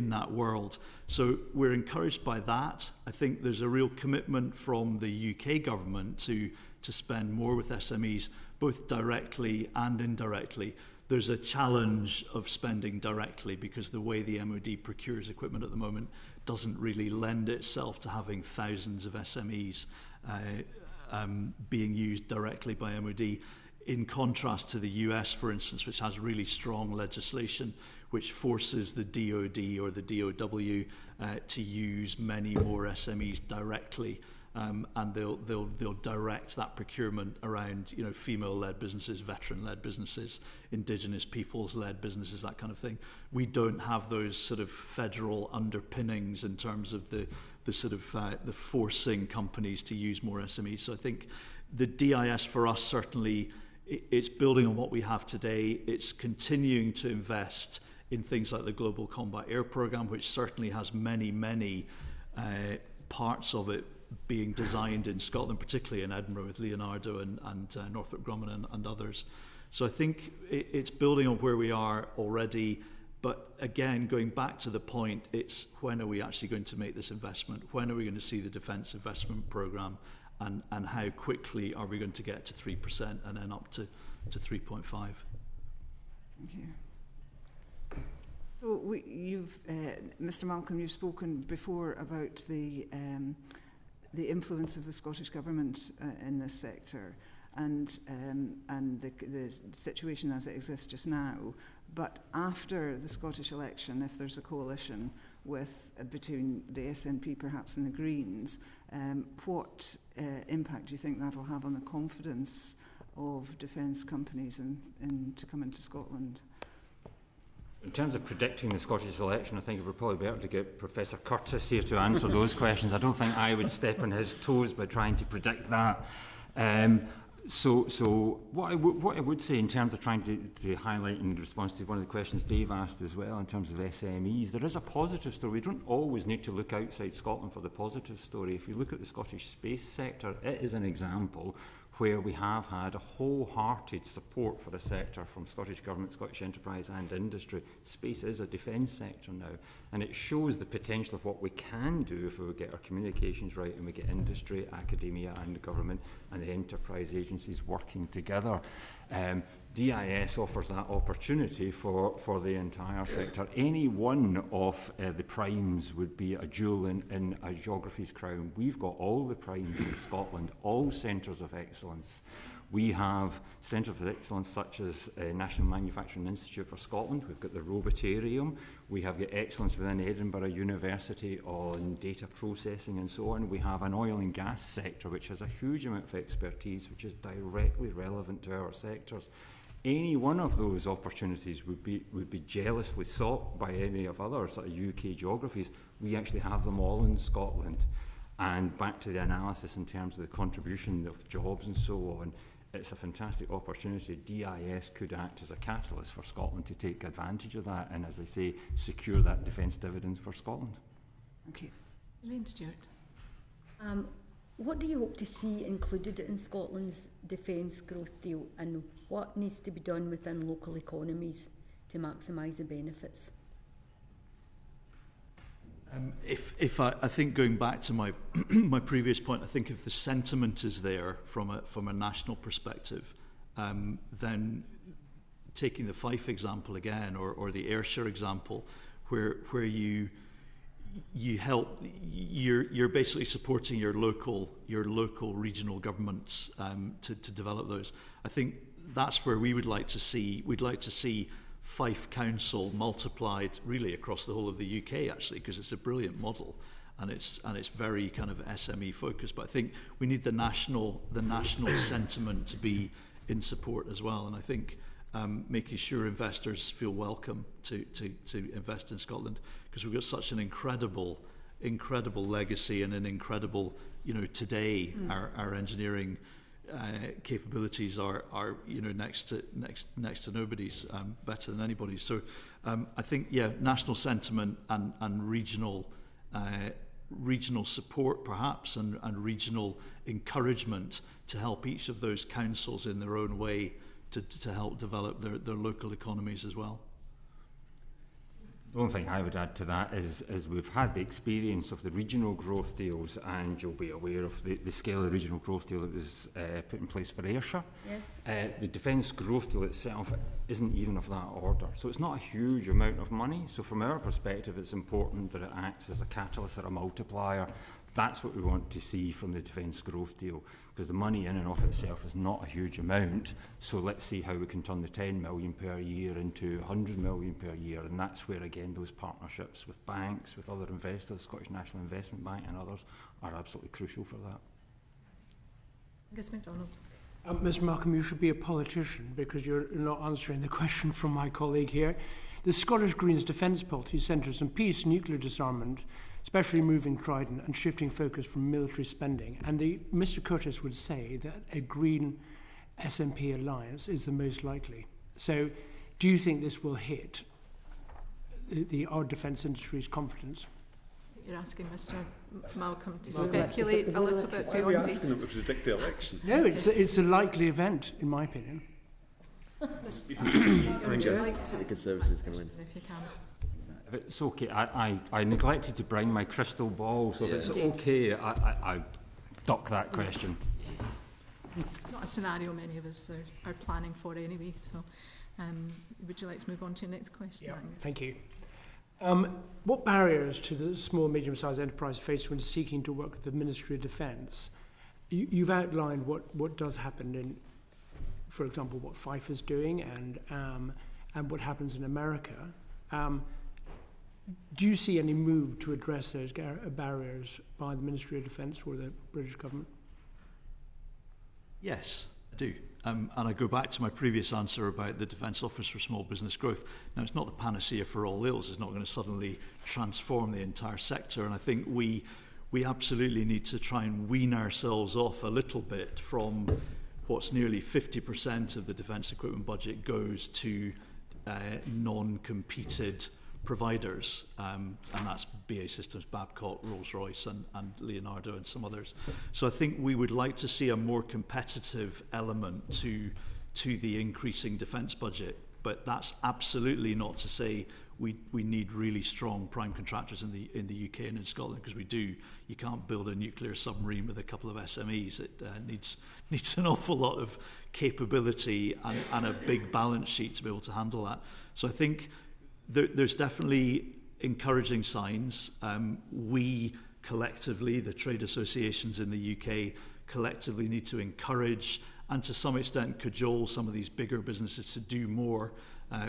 C: that world. So we're encouraged by that. I think there's a real commitment from the UK government to spend more with SMEs, both directly and indirectly. There's a challenge of spending directly because the way the MOD procures equipment at the moment doesn't really lend itself to having thousands of SMEs being used directly by MOD, in contrast to the US, for instance, which has really strong legislation which forces the DoD or the DOW to use many more SMEs directly. And they'll direct that procurement around, you know, female-led businesses, veteran-led businesses, indigenous peoples-led businesses, that kind of thing. We don't have those sort of federal underpinnings in terms of the sort of the forcing companies to use more SMEs. So I think the DIS for us certainly, it's building on what we have today. It's continuing to invest in things like the Global Combat Air Programme, which certainly has many parts of it being designed in Scotland, particularly in Edinburgh with Leonardo and Northrop Grumman and others. So I think it's building on where we are already, but again, going back to the point, it's when are we actually going to make this investment? When are we going to see the Defence Investment Programme, and how quickly are we going to get to 3% and then up to 3.5? Thank
H: you. So Mr. Malcolm, you've spoken before about the influence of the Scottish Government in this sector and the situation as it exists just now. But after the Scottish election, if there's a coalition between the SNP perhaps and the Greens, what impact do you think that will have on the confidence of defence companies to come into Scotland?
B: In terms of predicting the Scottish election, I think it would probably be better to get Professor Curtis here to answer those questions. I don't think I would step on his toes by trying to predict that. So what I would say in terms of trying to highlight in response to one of the questions Dave asked as well in terms of SMEs, there is a positive story. We don't always need to look outside Scotland for the positive story. If you look at the Scottish space sector, it is an example where we have had a wholehearted support for the sector from Scottish Government, Scottish enterprise and industry. Space is a defence sector now, and it shows the potential of what we can do if we get our communications right and we get industry, academia and the government and the enterprise agencies working together. DIS offers that opportunity for the entire sector. Any one of the primes would be a jewel in a geography's crown. We've got all the primes in Scotland, all centres of excellence. We have centres of excellence such as National Manufacturing Institute for Scotland. We've got the Robotarium. We have got excellence within Edinburgh University on data processing and so on. We have an oil and gas sector which has a huge amount of expertise which is directly relevant to our sectors. Any one of those opportunities would be jealously sought by any of other sort of UK geographies. We actually have them all in Scotland. And back to the analysis in terms of the contribution of jobs and so on, it's a fantastic opportunity. DIS could act as a catalyst for Scotland to take advantage of that and, as I say, secure that defence dividend for Scotland.
H: Okay.
A: Elaine Stewart.
G: What do you hope to see included in Scotland's defence growth deal, and what needs to be done within local economies to maximise the benefits?
C: I think going back to my my previous point, I think if the sentiment is there from a national perspective, then taking the Fife example again, or the Ayrshire example, where you you're basically supporting your local regional governments to develop those. I think that's where we'd like to see Fife Council multiplied really across the whole of the UK, actually, because it's a brilliant model and it's very kind of SME focused. But I think we need the national sentiment to be in support as well. And I think making sure investors feel welcome to invest in Scotland, because we've got such an incredible legacy and an incredible, today our engineering capabilities are next to nobody's, better than anybody's. So I think national sentiment and regional support perhaps and regional encouragement to help each of those councils in their own way to help develop their local economies as well.
B: The only thing I would add to that is we've had the experience of the regional growth deals, and you'll be aware of the scale of the regional growth deal that was put in place for Ayrshire.
G: Yes.
B: The defence growth deal itself isn't even of that order, so it's not a huge amount of money. So from our perspective, it's important that it acts as a catalyst or a multiplier. That's what we want to see from the defence growth deal, because the money in and of itself is not a huge amount. So let's see how we can turn the 10 million per year into 100 million per year. And that's where, again, those partnerships with banks, with other investors, Scottish National Investment Bank and others, are absolutely crucial for that.
A: Angus MacDonald.
D: Mr. Malcolm, you should be a politician, because you're not answering the question from my colleague here. The Scottish Greens defence policy centres on peace, nuclear disarmament, especially moving Trident and shifting focus from military spending. And Mr. Curtis would say that a Green SNP alliance is the most likely. So do you think this will hit our defence industry's confidence?
A: You're asking Mr. Malcolm to speculate a little bit
E: Why are we asking them to predict the election?
D: No, it's a likely event, in my opinion.
I: I think the Conservatives can win.
A: If you can.
B: If it's okay, I neglected to bring my crystal ball, so if it's okay, I duck that question.
A: Not a scenario many of us are planning for anyway, so would you like to move on to your next question?
D: Yeah, thank you. What barriers to the small and medium-sized enterprise face when seeking to work with the Ministry of Defence? You've outlined what does happen in, for example, what Fife is doing and what happens in America. Do you see any move to address those barriers by the Ministry of Defence or the British government?
C: Yes, I do. And I go back to my previous answer about the Defence Office for Small Business Growth. Now, it's not the panacea for all ills. It's not going to suddenly transform the entire sector. And I think we absolutely need to try and wean ourselves off a little bit from what's nearly 50% of the defence equipment budget goes to non-competed providers, and that's BAE Systems, Babcock, Rolls-Royce and Leonardo and some others. So I think we would like to see a more competitive element to the increasing defence budget, but that's absolutely not to say we need really strong prime contractors in the UK and in Scotland, because we do. You can't build a nuclear submarine with a couple of SMEs. It needs an awful lot of capability and a big balance sheet to be able to handle that. So I think there's definitely encouraging signs. We collectively, the trade associations in the UK, collectively need to encourage and to some extent cajole some of these bigger businesses to do more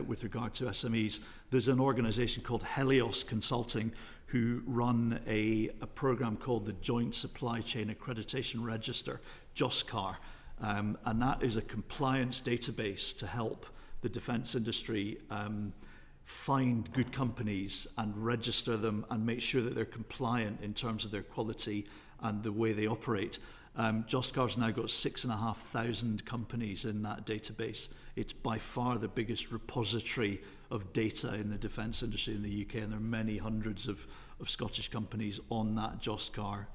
C: with regard to SMEs. There's an organisation called Helios Consulting who run a programme called the Joint Supply Chain Accreditation Register, JOSCAR, and that is a compliance database to help the defence industry find good companies and register them and make sure that they're compliant in terms of their quality and the way they operate. JOSCAR's now got 6,500 companies in that database. It's by far the biggest repository of data in the defence industry in the UK, and there are many hundreds of Scottish companies on that JOSCAR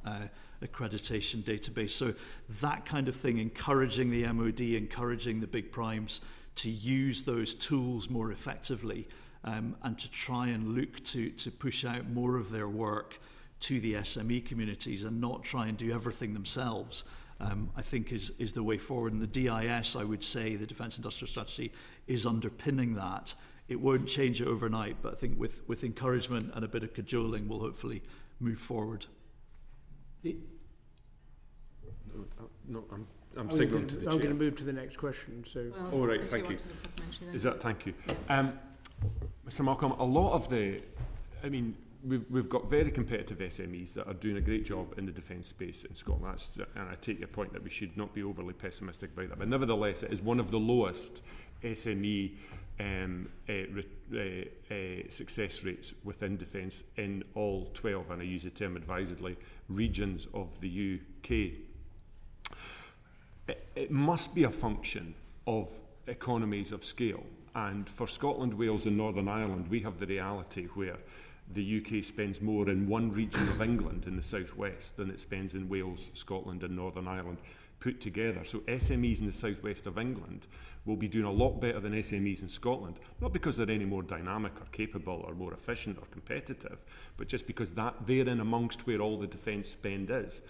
C: accreditation database. So that kind of thing, encouraging the MOD, encouraging the big primes to use those tools more effectively, and to try and look to push out more of their work to the SME communities and not try and do everything themselves, I think is the way forward. And the DIS, I would say, the Defence Industrial Strategy, is underpinning that it won't change it overnight, but I think with encouragement and a bit of cajoling, we'll hopefully move forward.
E: No, I'm signaling to the chair.
D: I'm going to move to the next question. So,
E: all right, thank you. Is that thank you, Mr. Malcolm? A lot of the, I mean, we've got very competitive SMEs that are doing a great job in the defence space in Scotland. And I take your point that we should not be overly pessimistic about that. But nevertheless, it is one of the lowest SME success rates within defence in all 12, and I use the term advisedly, regions of the UK. It must be a function of economies of scale. And for Scotland, Wales and Northern Ireland, we have the reality where the UK spends more in one region of England in the southwest than it spends in Wales, Scotland and Northern Ireland put together. So SMEs in the southwest of England will be doing a lot better than SMEs in Scotland, not because they're any more dynamic or capable or more efficient or competitive, but just because that they're in amongst where all the defence spend is.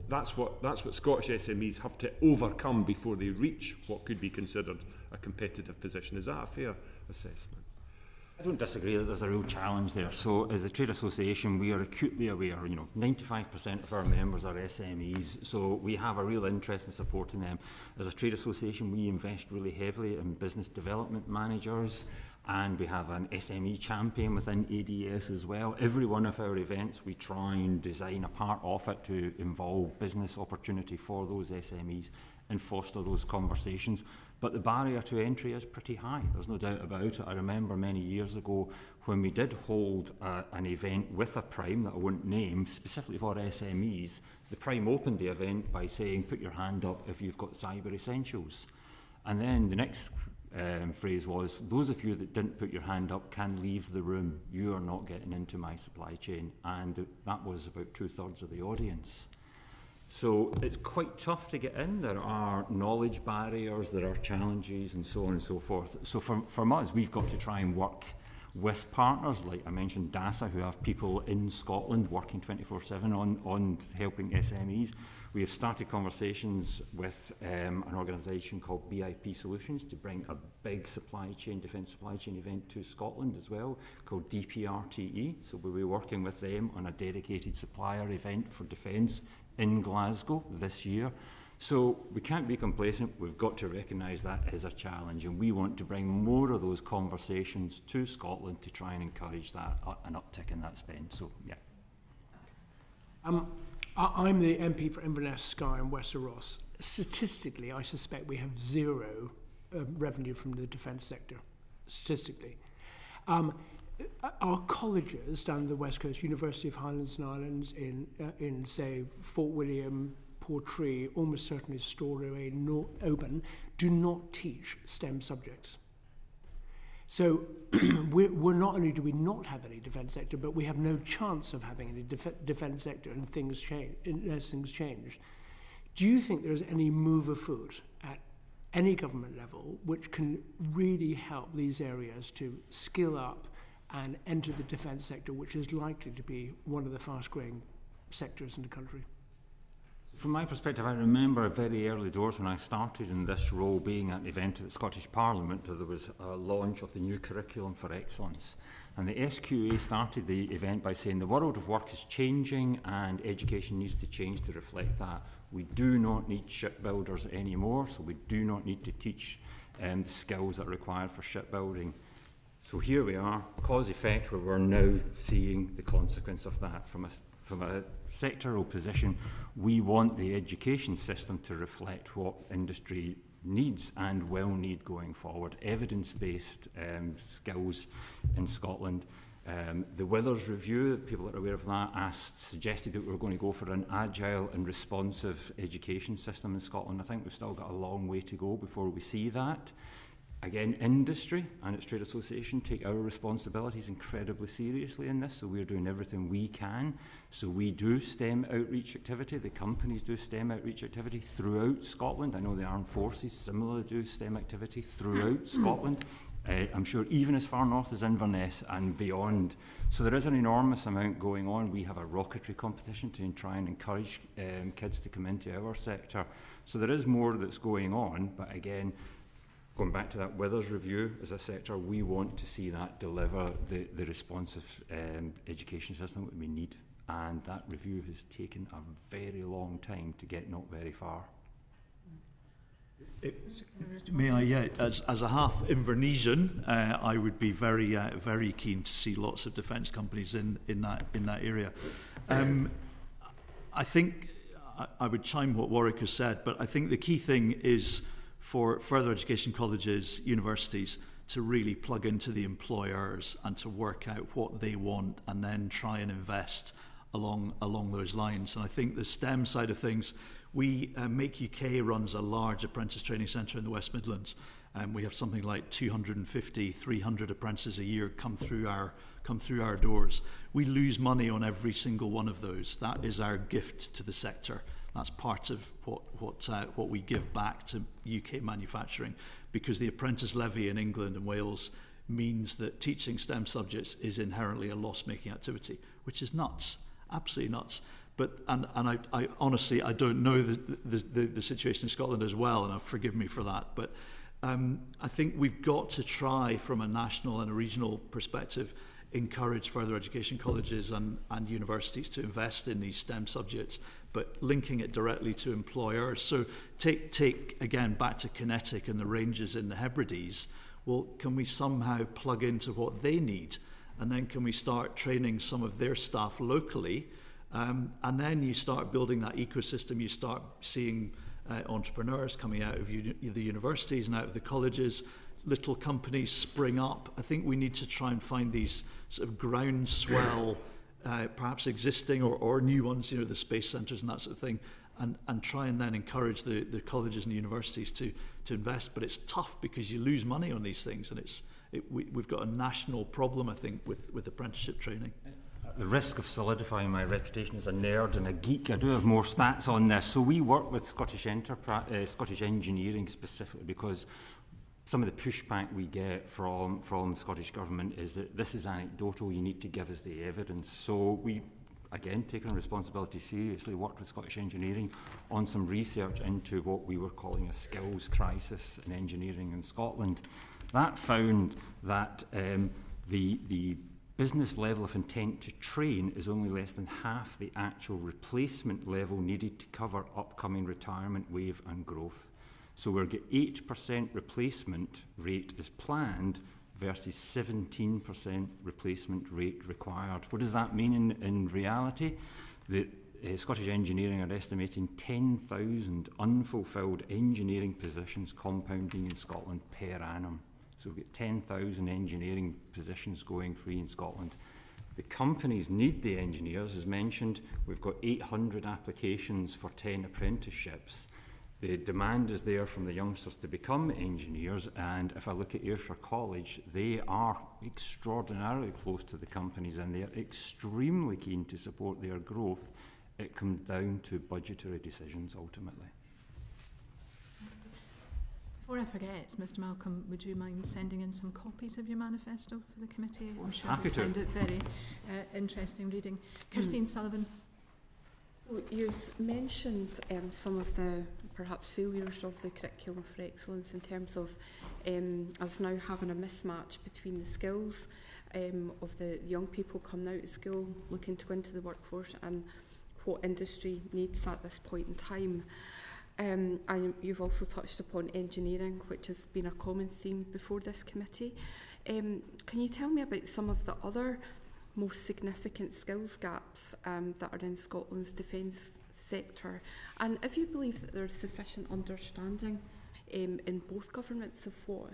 E: That's what Scottish SMEs have to overcome before they reach what could be considered a competitive position. Is that a fair assessment?
B: I don't disagree that there's a real challenge there. So as a trade association, we are acutely aware, 95% of our members are SMEs, so we have a real interest in supporting them. As a trade association, we invest really heavily in business development managers, and we have an SME champion within ADS as well. Every one of our events, we try and design a part of it to involve business opportunity for those SMEs and foster those conversations. But the barrier to entry is pretty high, there's no doubt about it. I remember many years ago when we did hold an event with a Prime that I won't name, specifically for SMEs. The Prime opened the event by saying, put your hand up if you've got cyber essentials. And then the next phrase was, those of you that didn't put your hand up can leave the room. You are not getting into my supply chain. And that was about 2/3 of the audience. So it's quite tough to get in. There are knowledge barriers, there are challenges and so on and so forth. So from us, we've got to try and work with partners, like I mentioned DASA, who have people in Scotland working 24/7 on helping SMEs. We have started conversations with an organisation called BIP Solutions to bring a big defence supply chain event to Scotland as well, called DPRTE. So we'll be working with them on a dedicated supplier event for defence in Glasgow this year. So we can't be complacent. We've got to recognise that as a challenge, and we want to bring more of those conversations to Scotland to try and encourage that an uptick in that spend. So yeah.
D: I'm the MP for Inverness, Skye and Wester Ross. Statistically, I suspect we have zero revenue from the defence sector, statistically. Our colleges down the West Coast, University of Highlands and Islands in say, Fort William, Portree, almost certainly Stornoway, Oban, do not teach STEM subjects. So we're not only do we not have any defence sector, but we have no chance of having any defence sector unless things change. Do you think there is any move afoot at any government level which can really help these areas to skill up and enter the defence sector, which is likely to be one of the fast-growing sectors in the country?
B: From my perspective, I remember very early doors when I started in this role, being at an event at the Scottish Parliament. There was a launch of the new curriculum for excellence. And the SQA started the event by saying the world of work is changing and education needs to change to reflect that. We do not need shipbuilders anymore, so we do not need to teach the skills that are required for shipbuilding. So here we are, cause-effect, where we're now seeing the consequence of that. From a sectoral position, we want the education system to reflect what industry needs and will need going forward. Evidence-based skills in Scotland. The Withers Review, people that are aware of that, suggested that we were going to go for an agile and responsive education system in Scotland. I think we've still got a long way to go before we see that. Again, industry and its trade association take our responsibilities incredibly seriously in this, so we're doing everything we can. So we do STEM outreach activity, the companies do STEM outreach activity throughout Scotland. I know the armed forces similarly do STEM activity throughout Scotland. I'm sure even as far north as Inverness and beyond. So there is an enormous amount going on. We have a rocketry competition to try and encourage kids to come into our sector. So there is more that's going on, but again, going back to that Withers review, as a sector, we want to see that deliver the responsive education system that we need. And that review has taken a very long time to get not very far.
C: May I, as a half Invernessian, I would be very keen to see lots of defence companies in that area. I think I would chime what Warrick has said, but I think the key thing is for further education colleges, universities, to really plug into the employers and to work out what they want and then try and invest along those lines. And I think the STEM side of things, we Make UK runs a large apprentice training centre in the West Midlands. We have something like 250, 300 apprentices a year come through our doors. We lose money on every single one of those. That is our gift to the sector. That's part of what we give back to UK manufacturing, because the apprentice levy in England and Wales means that teaching STEM subjects is inherently a loss-making activity, which is nuts, absolutely nuts. But I honestly, I don't know the situation in Scotland as well, and forgive me for that. But I think we've got to try, from a national and a regional perspective, encourage further education colleges and universities to invest in these STEM subjects, but linking it directly to employers. So take again back to Kinetic and the ranges in the Hebrides. Well, can we somehow plug into what they need? And then can we start training some of their staff locally? And then you start building that ecosystem. You start seeing entrepreneurs coming out of the universities and out of the colleges. Little companies spring up. I think we need to try and find these sort of groundswell, perhaps existing or new ones, the space centres and that sort of thing, and try and then encourage the colleges and the universities to invest. But it's tough because you lose money on these things, and we've got a national problem, I think, with apprenticeship training.
B: At the risk of solidifying my reputation as a nerd and a geek, I do have more stats on this. So we work with Scottish Engineering specifically, because some of the pushback we get from Scottish Government is that this is anecdotal, you need to give us the evidence. So we, again, taking responsibility seriously, worked with Scottish Engineering on some research into what we were calling a skills crisis in engineering in Scotland. That found that the business level of intent to train is only less than half the actual replacement level needed to cover upcoming retirement wave and growth. So we're get 8% replacement rate is planned versus 17% replacement rate required. What does that mean in reality? The Scottish Engineering are estimating 10,000 unfulfilled engineering positions compounding in Scotland per annum. So we've got 10,000 engineering positions going free in Scotland. The companies need the engineers, as mentioned. We've got 800 applications for 10 apprenticeships. The demand is there from the youngsters to become engineers, and if I look at Ayrshire College, they are extraordinarily close to the companies and they are extremely keen to support their growth. It comes down to budgetary decisions ultimately.
A: Before I forget, Mr Malcolm, would you mind sending in some copies of your manifesto for the committee? I'm sure
B: Happy
A: you'll
B: to.
A: find it very interesting reading. Kirstine Sullivan.
F: So you've mentioned some of the perhaps failures of the curriculum for excellence in terms of us now having a mismatch between the skills of the young people coming out of school, looking to go into the workforce, and what industry needs at this point in time. And you've also touched upon engineering, which has been a common theme before this committee. Can you tell me about some of the other most significant skills gaps that are in Scotland's defence sector, and if you believe that there's sufficient understanding in both governments of what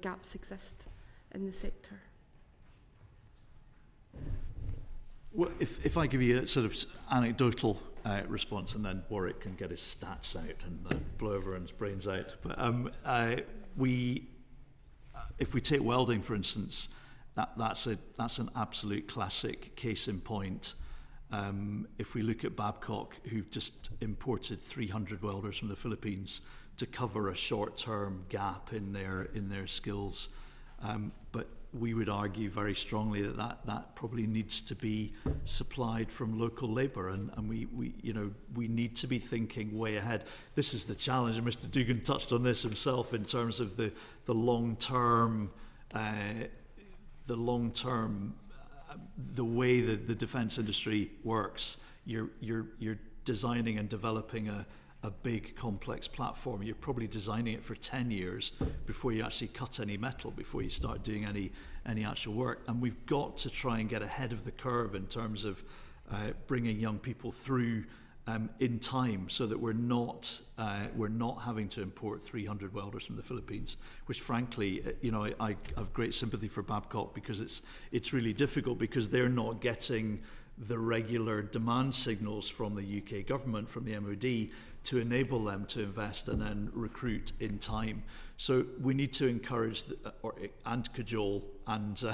F: gaps exist in the sector?
C: Well, if I give you a sort of anecdotal response, and then Warrick can get his stats out and blow everyone's brains out. But if we take welding, for instance, that's an absolute classic case in point. If we look at Babcock, who've just imported 300 welders from the Philippines to cover a short-term gap in their skills, but we would argue very strongly that probably needs to be supplied from local labour, and we need to be thinking way ahead. This is the challenge, and Mr. Dugan touched on this himself in terms of the long term, the way that the defence industry works. You're designing and developing a big complex platform. You're probably designing it for 10 years before you actually cut any metal, before you start doing any actual work. And we've got to try and get ahead of the curve in terms of bringing young people through in time, so that we're not having to import 300 welders from the Philippines, which frankly, I have great sympathy for Babcock, because it's really difficult, because they're not getting the regular demand signals from the UK government, from the MOD, to enable them to invest and then recruit in time. So we need to encourage and cajole and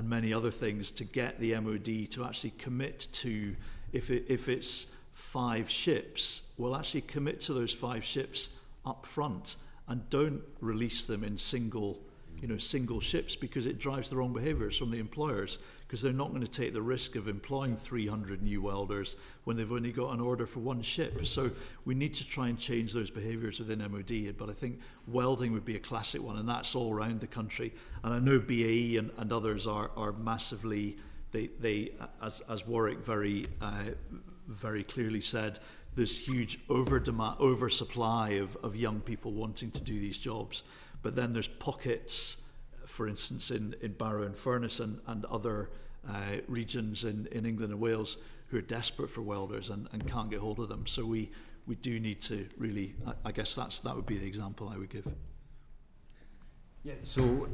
C: many other things to get the MOD to actually commit to, if it's 5 ships, we'll actually commit to those 5 ships up front, and don't release them in single ships, because it drives the wrong behaviours from the employers, because they're not going to take the risk of employing 300 new welders when they've only got an order for 1 ship. So we need to try and change those behaviours within MOD, but I think welding would be a classic one, and that's all around the country. And I know BAE and others are massively, they as Warrick very clearly said, there's huge oversupply of young people wanting to do these jobs. But then there's pockets, for instance, in Barrow and Furness and other regions in England and Wales, who are desperate for welders and can't get hold of them. So we do need to really, I guess that would be the example I would give.
B: Yeah, so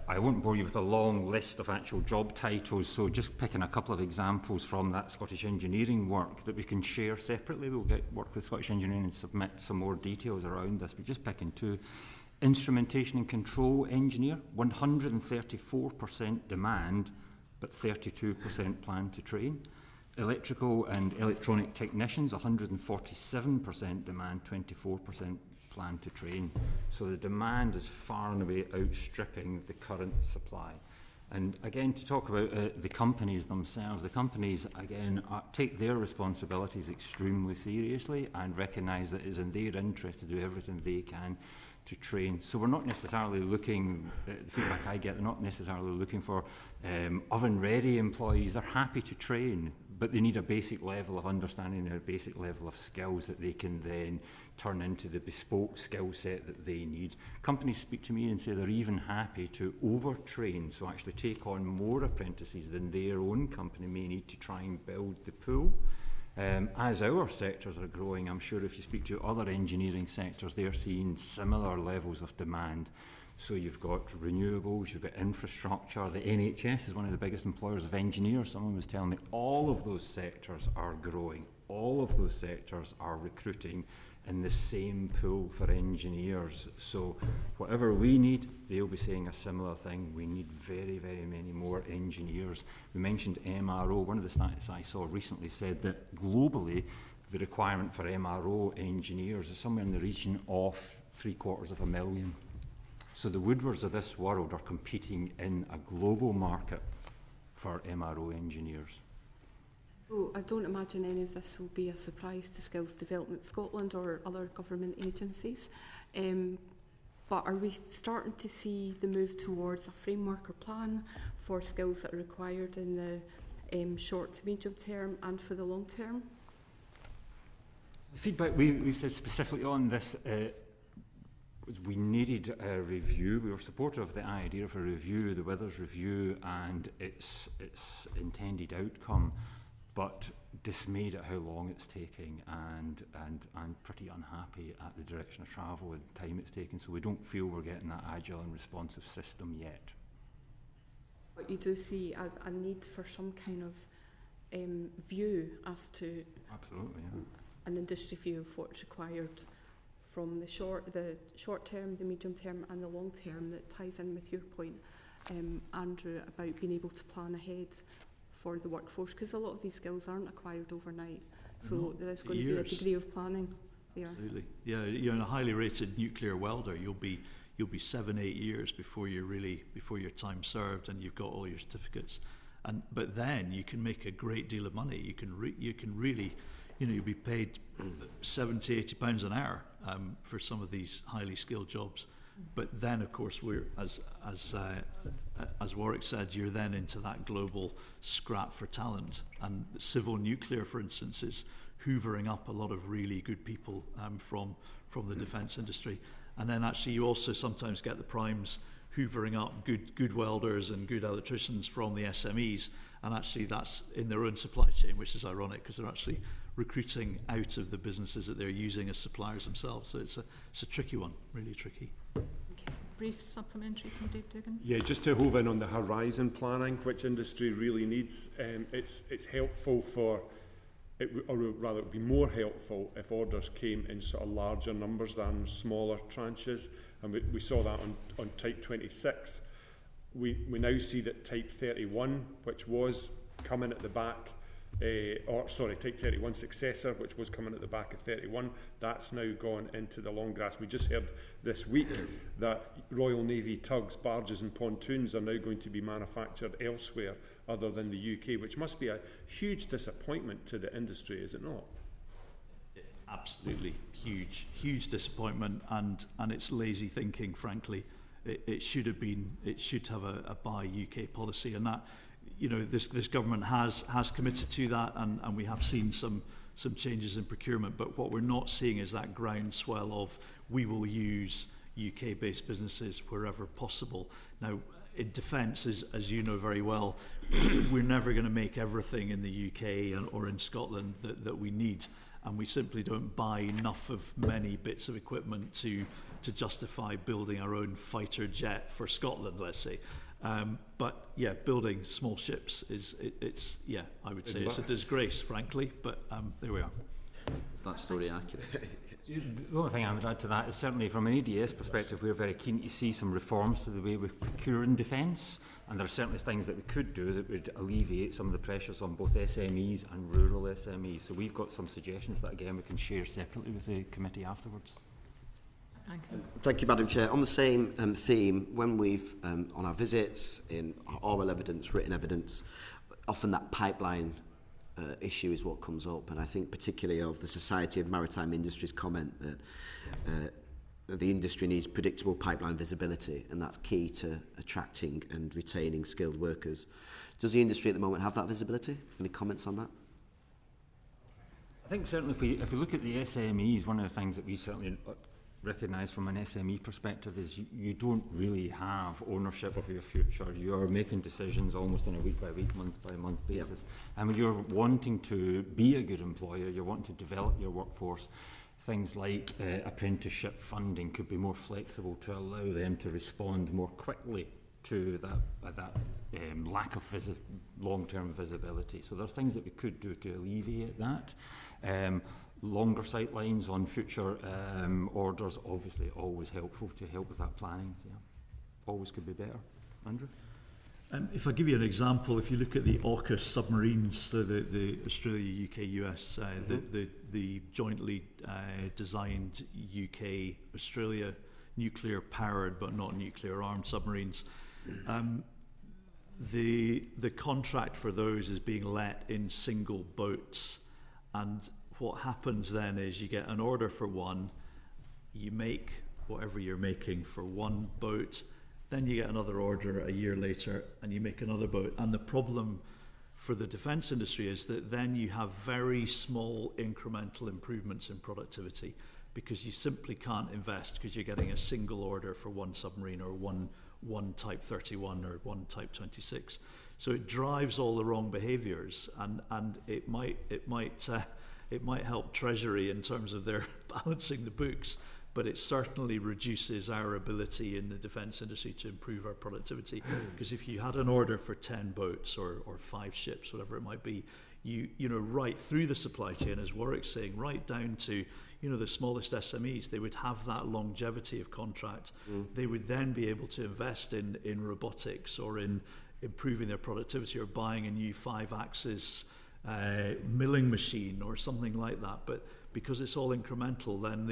B: I won't bore you with a long list of actual job titles, so just picking a couple of examples from that Scottish engineering work that we can share separately. We'll work with Scottish Engineering and submit some more details around this, but just picking 2. Instrumentation and control engineer, 134% demand, but 32% plan to train. Electrical and electronic technicians, 147% demand, 24% plan to train. So the demand is far and away outstripping the current supply. And again, to talk about the companies themselves, the companies, again, take their responsibilities extremely seriously and recognise that it is in their interest to do everything they can to train. So we're not necessarily looking, the feedback I get, they're not necessarily looking for oven-ready employees. They're happy to train, but they need a basic level of understanding and a basic level of skills that they can then turn into the bespoke skill set that they need. Companies speak to me and say they're even happy to overtrain, so actually take on more apprentices than their own company may need to try and build the pool. As our sectors are growing, I'm sure if you speak to other engineering sectors, they're seeing similar levels of demand. So you've got renewables, you've got infrastructure, the NHS is one of the biggest employers of engineers. Someone was telling me all of those sectors are growing. All of those sectors are recruiting in the same pool for engineers. So whatever we need, they'll be saying a similar thing. We need very, very many more engineers. We mentioned MRO. One of the stats I saw recently said that globally, the requirement for MRO engineers is somewhere in the region of 750,000. So the Woodwards of this world are competing in a global market for MRO engineers.
F: So I don't imagine any of this will be a surprise to Skills Development Scotland or other government agencies. But are we starting to see the move towards a framework or plan for skills that are required in the short to medium term and for the long term?
B: The feedback we said specifically on this was we needed a review. We were supportive of the idea of a review, the Withers review, and its intended outcome, but dismayed at how long it's taking, and pretty unhappy at the direction of travel and time it's taken. So we don't feel we're getting that agile and responsive system yet.
F: But you do see a need for some kind of view as to
B: absolutely, yeah.
F: An industry view of what's required from the short term, the medium term, and the long term. That ties in with your point, Andrew, about being able to plan ahead for the workforce, because a lot of these skills aren't acquired overnight. So there is going to be a degree of planning there.
C: Absolutely. Yeah, you're in a highly rated nuclear welder. You'll be you'll be 7-8 years before your time served and you've got all your certificates. But then you can make a great deal of money. You can really, you'll be paid 70, 80 pounds an hour for some of these highly skilled jobs. But then, of course, we're as Warrick said, you're then into that global scrap for talent. And civil nuclear, for instance, is hoovering up a lot of really good people from the defence industry. And then actually you also sometimes get the primes hoovering up good welders and good electricians from the SMEs, and actually that's in their own supply chain, which is ironic because they're actually recruiting out of the businesses that they're using as suppliers themselves. So it's a tricky one, really tricky.
A: Okay. Brief supplementary from Dave Dugan.
E: Yeah, just to hove in on the horizon planning, which industry really needs. It's helpful for, or rather it would be more helpful if orders came in sort of larger numbers than smaller tranches. And we saw that on Type 26. We now see that Type 31, which was coming at the back, Type 31 successor, which was coming at the back of 31, that's now gone into the long grass. We just heard this week that Royal Navy tugs, barges and pontoons are now going to be manufactured elsewhere other than the UK, which must be a huge disappointment to the industry, is it not?
C: Absolutely huge disappointment, and it's lazy thinking, frankly. It should have a buy UK policy, and that, this government has committed to that, and we have seen some changes in procurement. But what we're not seeing is that groundswell of we will use UK-based businesses wherever possible. Now, in defence, as you know very well, we're never going to make everything in the UK or in Scotland that we need, and we simply don't buy enough of many bits of equipment to justify building our own fighter jet for Scotland, let's say. But yeah, building small ships I would say it's a disgrace, frankly, but there we are.
I: Is that story accurate?
B: The only thing I would add to that is certainly from an ADS perspective, we're very keen to see some reforms to the way we procure in defence, and there are certainly things that we could do that would alleviate some of the pressures on both SMEs and rural SMEs. So we've got some suggestions that, again, we can share separately with the committee afterwards.
I: Thank you, Madam Chair. On the same theme, when we've, on our visits, in oral evidence, written evidence, often that pipeline issue is what comes up, and I think particularly of the Society of Maritime Industries comment that the industry needs predictable pipeline visibility, and that's key to attracting and retaining skilled workers. Does the industry at the moment have that visibility? Any comments on that?
B: I think certainly if we look at the SMEs, one of the things that we certainly recognise from an SME perspective is you don't really have ownership of your future. You're making decisions almost on a week-by-week, month-by-month basis. Yep. And when you're wanting to be a good employer, you're wanting to develop your workforce, things like apprenticeship funding could be more flexible to allow them to respond more quickly to that lack of long-term visibility. So there are things that we could do to alleviate that. Longer sight lines on future orders, obviously always helpful to help with that planning. Yeah. Always could be better. Andrew?
C: If I give you an example, if you look at the AUKUS submarines, so the Australia, UK, US, the jointly designed UK, Australia nuclear powered but not nuclear armed submarines, the contract for those is being let in single boats, and what happens then is you get an order for one, you make whatever you're making for one boat, then you get another order a year later and you make another boat. And the problem for the defence industry is that then you have very small incremental improvements in productivity because you simply can't invest because you're getting a single order for one submarine or one Type 31 or one Type 26. So it drives all the wrong behaviours, and it might help Treasury in terms of their balancing the books, but it certainly reduces our ability in the defence industry to improve our productivity. Because if you had an order for 10 boats or 5 ships, whatever it might be, you know, right through the supply chain, as Warrick's saying, right down to, you know, the smallest SMEs, they would have that longevity of contract. They would then be able to invest in robotics or in improving their productivity or buying a new 5-axis milling machine or something like that. But because it's all incremental, then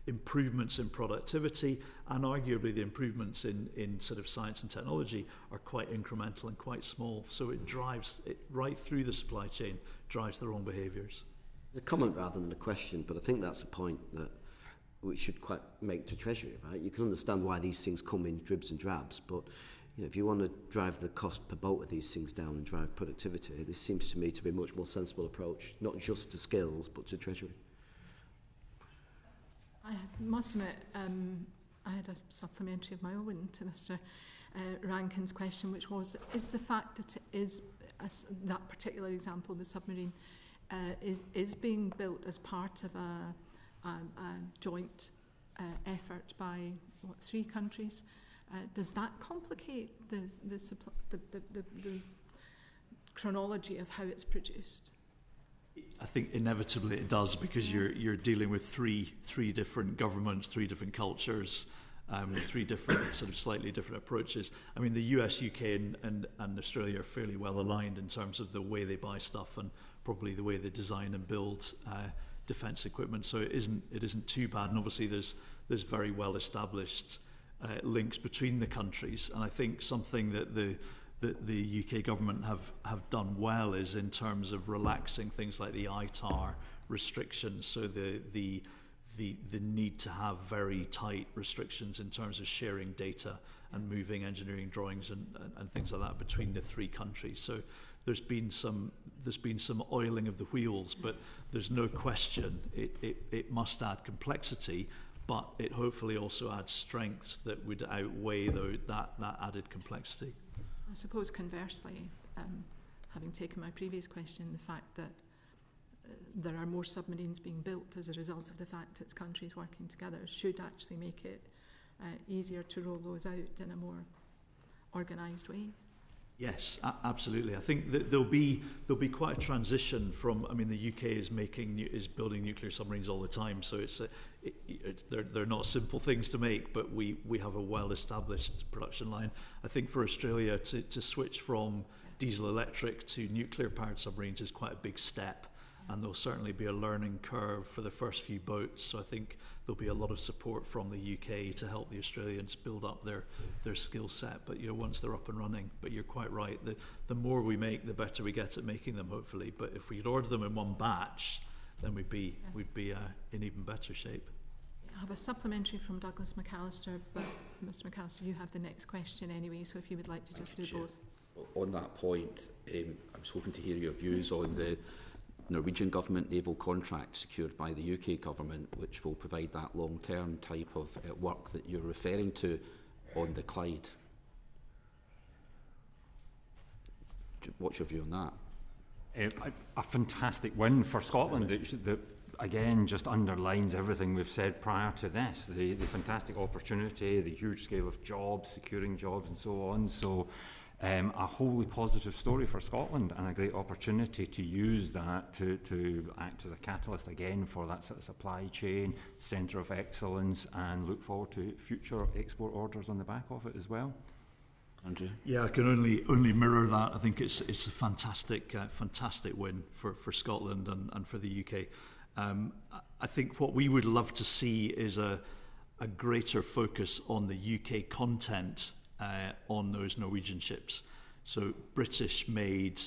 C: improvements in productivity, and arguably the improvements in sort of science and technology are quite incremental and quite small. So it drives it right through the supply chain, drives the wrong behaviours.
I: It's a comment rather than a question, but I think that's a point that we should quite make to Treasury, right? You can understand why these things come in dribs and drabs, but you know, if you want to drive the cost per boat of these things down and drive productivity, this seems to me to be a much more sensible approach, not just to skills, but to Treasury.
A: I must admit, I had a supplementary of my own to Mr. Rankin's question, which was, is the fact that it is, that particular example, the submarine, is being built as part of a joint effort by, 3 countries? Does that complicate the chronology of how it's produced?
C: I think inevitably it does, because you're dealing with three different governments, 3 different cultures, 3 different sort of slightly different approaches. I mean, the US, UK and Australia are fairly well aligned in terms of the way they buy stuff and probably the way they design and build defence equipment. So it isn't too bad. And obviously there's very well established links between the countries. And I think something that the UK government have done well is in terms of relaxing things like the ITAR restrictions. So the need to have very tight restrictions in terms of sharing data and moving engineering drawings and things like that between the 3 countries. So there's been some oiling of the wheels, but there's no question it must add complexity, but it hopefully also adds strengths that would outweigh that added complexity.
A: I suppose conversely, having taken my previous question, the fact that there are more submarines being built as a result of the fact it's countries working together should actually make it easier to roll those out in a more organised way.
C: Yes, absolutely. I think that there'll be quite a transition from. I mean, the UK is building nuclear submarines all the time, so they're not simple things to make. But we have a well-established production line. I think for Australia to switch from diesel electric to nuclear-powered submarines is quite a big step, and there'll certainly be a learning curve for the first few boats. So I think there'll be a lot of support from the UK to help the Australians build up their skill set. But once they're up and running, but you're quite right. The more we make, the better we get at making them, hopefully. But if we could order them in one batch, then we'd be in even better shape.
A: I have a supplementary from Douglas McAllister, but Mr. McAllister, you have the next question anyway. So if you would like to just do both.
J: On that point, I was hoping to hear your views on the Norwegian government naval contract secured by the UK government, which will provide that long-term type of work that you're referring to on the Clyde. What's your view on that?
B: A fantastic win for Scotland that again just underlines everything we've said prior to this, the fantastic opportunity, the huge scale of jobs, securing jobs and so on. So a wholly positive story for Scotland, and a great opportunity to use that to act as a catalyst again for that sort of supply chain, centre of excellence, and look forward to future export orders on the back of it as well.
J: Andrew?
C: Yeah, I can only mirror that. I think it's a fantastic win for Scotland and for the UK. I think what we would love to see is a greater focus on the UK content on those Norwegian ships. So British-made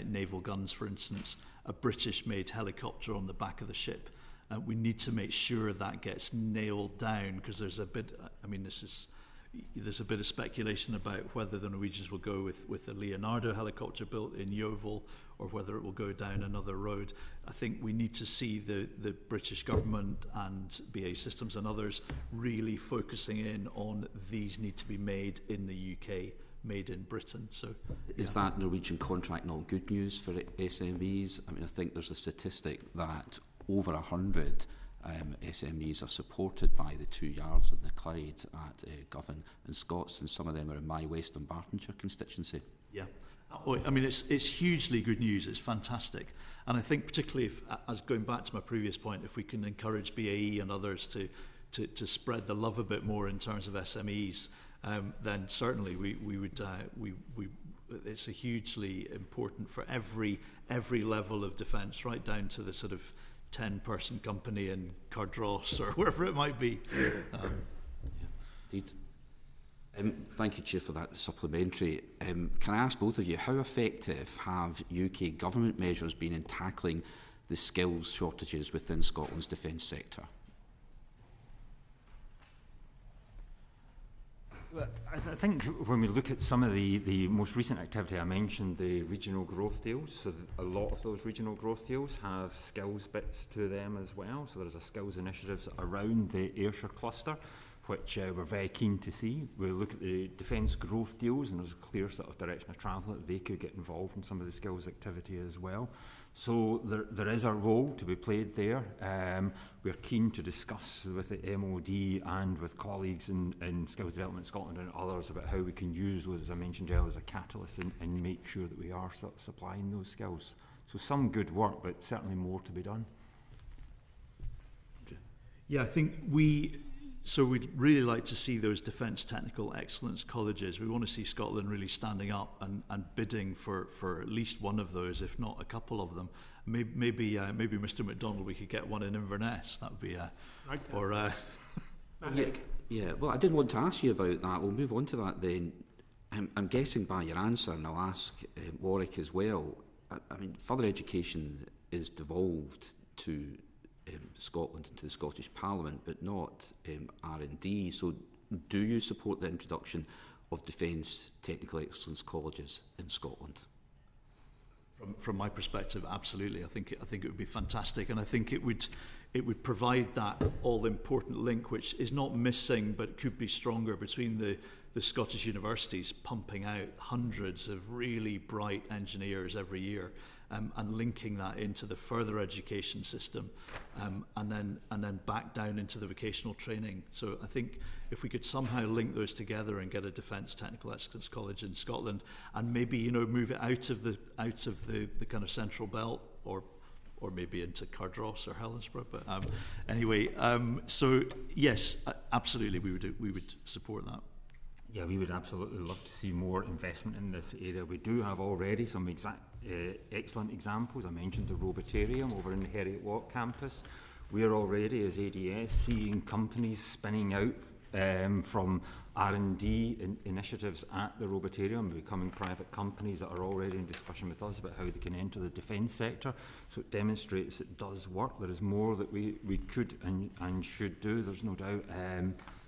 C: naval guns, for instance, a British-made helicopter on the back of the ship. We need to make sure that gets nailed down, because there's a bit. There's a bit of speculation about whether the Norwegians will go with the Leonardo helicopter built in Yeovil, or whether it will go down another road. I think we need to see the British government and BAE Systems and others really focusing in on these need to be made in the UK, made in Britain. So,
J: is that Norwegian contract not good news for SMEs? I mean, I think there's a statistic that over 100 SMEs are supported by the 2 yards of the Clyde at Govan and Scots, and some of them are in my West and Bartonshire constituency.
C: Yeah. I mean, it's hugely good news. It's fantastic. And I think particularly, as going back to my previous point, if we can encourage BAE and others to spread the love a bit more in terms of SMEs, then certainly we would it's a hugely important for every level of defence, right down to the sort of 10-person company in Cardross or wherever it might be.
J: Indeed. Thank you, Chair, for that supplementary. Can I ask both of you, how effective have UK government measures been in tackling the skills shortages within Scotland's defence sector?
B: Well, I think when we look at some of the most recent activity, I mentioned the regional growth deals. So a lot of those regional growth deals have skills bits to them as well. So there's a skills initiatives around the Ayrshire cluster, which we're very keen to see. We look at the defence growth deals, and there's a clear sort of direction of travel that they could get involved in some of the skills activity as well. So there is a role to be played there. We're keen to discuss with the MOD and with colleagues in Skills Development Scotland and others about how we can use those, as I mentioned earlier, as a catalyst and make sure that we are supplying those skills. So some good work, but certainly more to be done.
C: Yeah, I think we'd really like to see those Defence Technical Excellence Colleges. We want to see Scotland really standing up and bidding for at least one of those, if not a couple of them. Maybe Mr. MacDonald, we could get one in Inverness. That would be
J: Yeah, well, I did want to ask you about that. We'll move on to that then. I'm guessing by your answer, and I'll ask Warrick as well. I mean, further education is devolved to Scotland and to the Scottish Parliament, but not R&D. So do you support the introduction of Defence Technical Excellence Colleges in Scotland?
C: From my perspective, absolutely. I think it would be fantastic, and I think it would provide that all-important link, which is not missing but could be stronger, between the Scottish universities pumping out hundreds of really bright engineers every year, and linking that into the further education system, and then back down into the vocational training. So I think if we could somehow link those together and get a Defence Technical Excellence College in Scotland, and maybe move it out of the kind of central belt, or maybe into Cardross or Helensburgh. But anyway, so yes, absolutely, we would support that.
B: Yeah, we would absolutely love to see more investment in this area. We do have already some excellent examples. I mentioned the Robotarium over in the Heriot Walk campus. We are already, as ADS, seeing companies spinning out from R&D initiatives at the Robotarium, becoming private companies that are already in discussion with us about how they can enter the defence sector. So it demonstrates it does work. There is more that we could and should do, there's no doubt.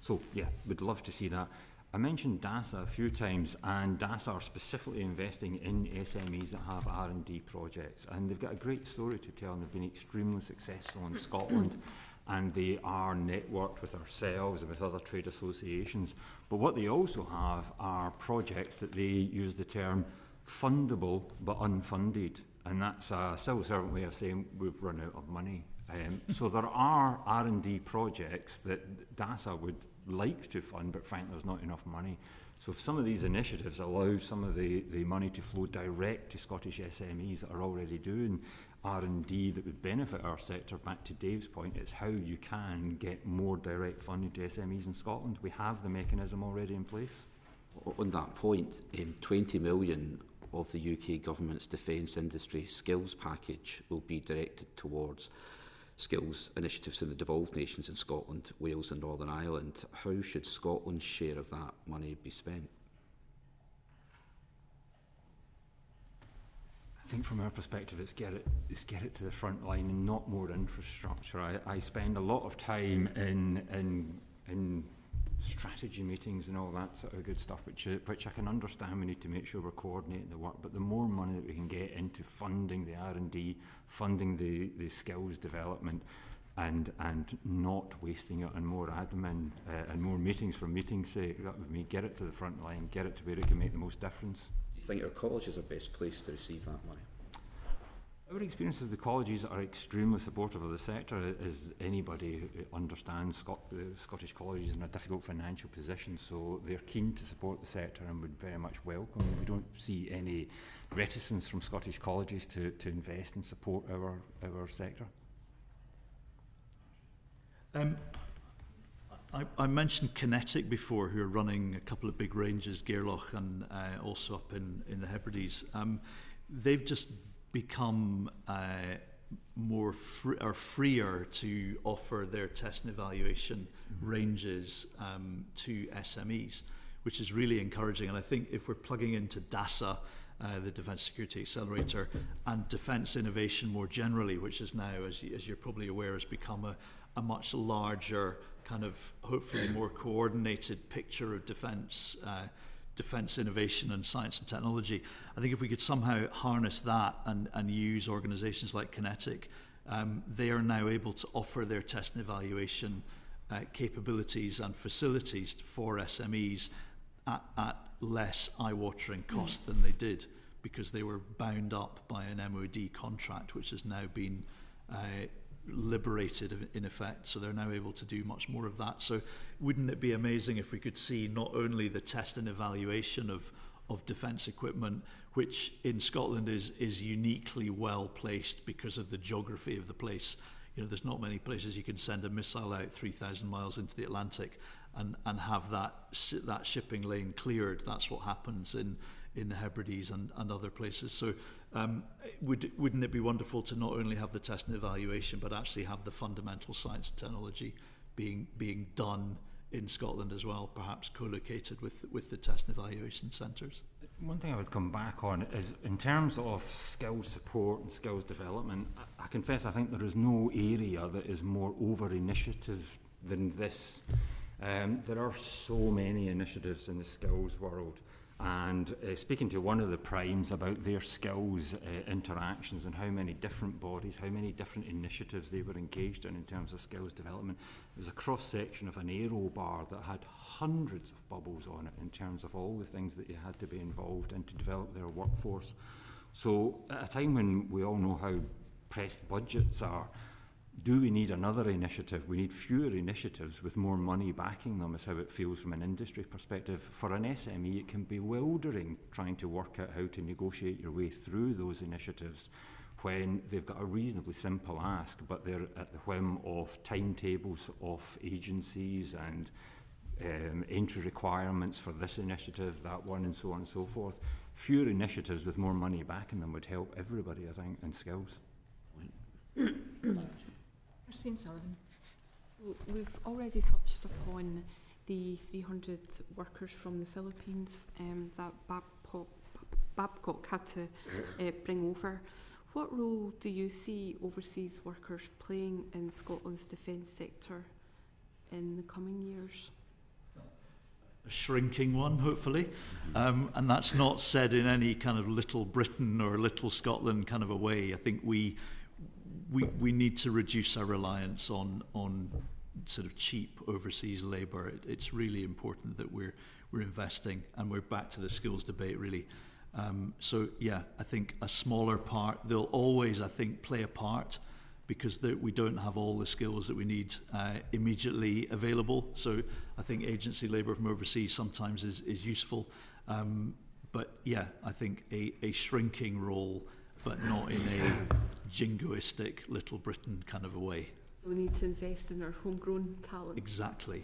B: So yeah, we'd love to see that. I mentioned DASA a few times, and DASA are specifically investing in SMEs that have R&D projects, and they've got a great story to tell, and they've been extremely successful in Scotland, and they are networked with ourselves and with other trade associations. But what they also have are projects that they use the term fundable but unfunded, and that's a civil servant way of saying we've run out of money. So there are R&D projects that DASA would like to fund, but frankly there's not enough money. So if some of these initiatives allow some of the money to flow direct to Scottish SMEs that are already doing R&D that would benefit our sector, back to Dave's point, it's how you can get more direct funding to SMEs in Scotland. We have the mechanism already in place.
J: On that point, 20 million of the UK government's defence industry skills package will be directed towards skills initiatives in the devolved nations in Scotland, Wales and Northern Ireland. How should Scotland's share of that money be spent?
B: I think from our perspective, it's get it to the front line and not more infrastructure. I spend a lot of time in strategy meetings and all that sort of good stuff, which I can understand we need to make sure we're coordinating the work, but the more money that we can get into funding the R&D, funding the skills development, and not wasting it on more admin and more meetings for meetings' sake, that would mean get it to the front line, get it to where it can make the most difference.
J: Do you think our colleges are best placed to receive that money?
B: Our experience is the colleges are extremely supportive of the sector, as anybody who understands the Scottish colleges in a difficult financial position, so they're keen to support the sector and would very much welcome. We don't see any reticence from Scottish colleges to invest and support our sector.
C: I mentioned Kinetic before, who are running a couple of big ranges, Gairloch and also up in the Hebrides. They've just become more are freer to offer their test and evaluation ranges to SMEs, which is really encouraging. And I think if we're plugging into DASA, the Defence Security Accelerator, and defence innovation more generally, which is now, as you're probably aware, has become a much larger, kind of hopefully more coordinated picture of defence innovation and science and technology. I think if we could somehow harness that and use organisations like Kinetic, they are now able to offer their test and evaluation capabilities and facilities for SMEs at less eye-watering cost than they did, because they were bound up by an MOD contract, which has now been liberated in effect, so they're now able to do much more of that. So wouldn't it be amazing if we could see not only the test and evaluation of defence equipment, which in Scotland is uniquely well placed because of the geography of the place. You know, there's not many places you can send a missile out 3,000 miles into the Atlantic and have that shipping lane cleared. That's what happens in the Hebrides and other places. So wouldn't it be wonderful to not only have the test and evaluation, but actually have the fundamental science and technology being done in Scotland as well, perhaps co-located with the test and evaluation centres?
B: One thing I would come back on is, in terms of skills support and skills development, I confess I think there is no area that is more over-initiative than this. There are so many initiatives in the skills world, and speaking to one of the primes about their skills interactions and how many different bodies, how many different initiatives they were engaged in terms of skills development, it was a cross-section of an aero bar that had hundreds of bubbles on it in terms of all the things that you had to be involved in to develop their workforce. So at a time when we all know how pressed budgets are, do we need another initiative? We need fewer initiatives with more money backing them, is how it feels from an industry perspective. For an SME, it can be bewildering trying to work out how to negotiate your way through those initiatives when they've got a reasonably simple ask, but they're at the whim of timetables of agencies and entry requirements for this initiative, that one, and so on and so forth. Fewer initiatives with more money backing them would help everybody, I think, in skills.
A: Christine Sullivan.
F: We've already touched upon the 300 workers from the Philippines that Babcock had to bring over. What role do you see overseas workers playing in Scotland's defence sector in the coming years?
C: A shrinking one, hopefully. And that's not said in any kind of little Britain or little Scotland kind of a way. I think we need to reduce our reliance on sort of cheap overseas labour. It's really important that we're investing, and we're back to the skills debate, really. So yeah, I think a smaller part, they'll always, I think, play a part, because we don't have all the skills that we need immediately available. So I think agency labour from overseas sometimes is useful. But yeah, I think a shrinking role, but not in a jingoistic Little Britain kind of a way.
F: We need to invest in our homegrown talent.
C: Exactly.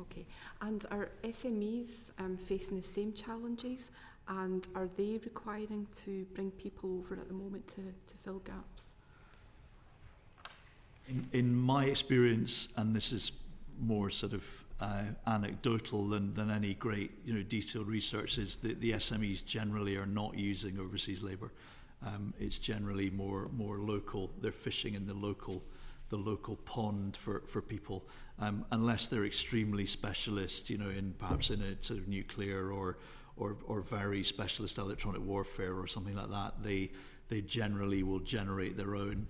F: Okay. And are SMEs facing the same challenges, and are they requiring to bring people over at the moment to fill gaps?
C: In my experience, and this is more sort of anecdotal than any great detailed research, is that the SMEs generally are not using overseas labour. It's generally more local. They're fishing in the local pond for people, unless they're extremely specialist, perhaps in a sort of nuclear or very specialist electronic warfare or something like that. They generally will generate their own,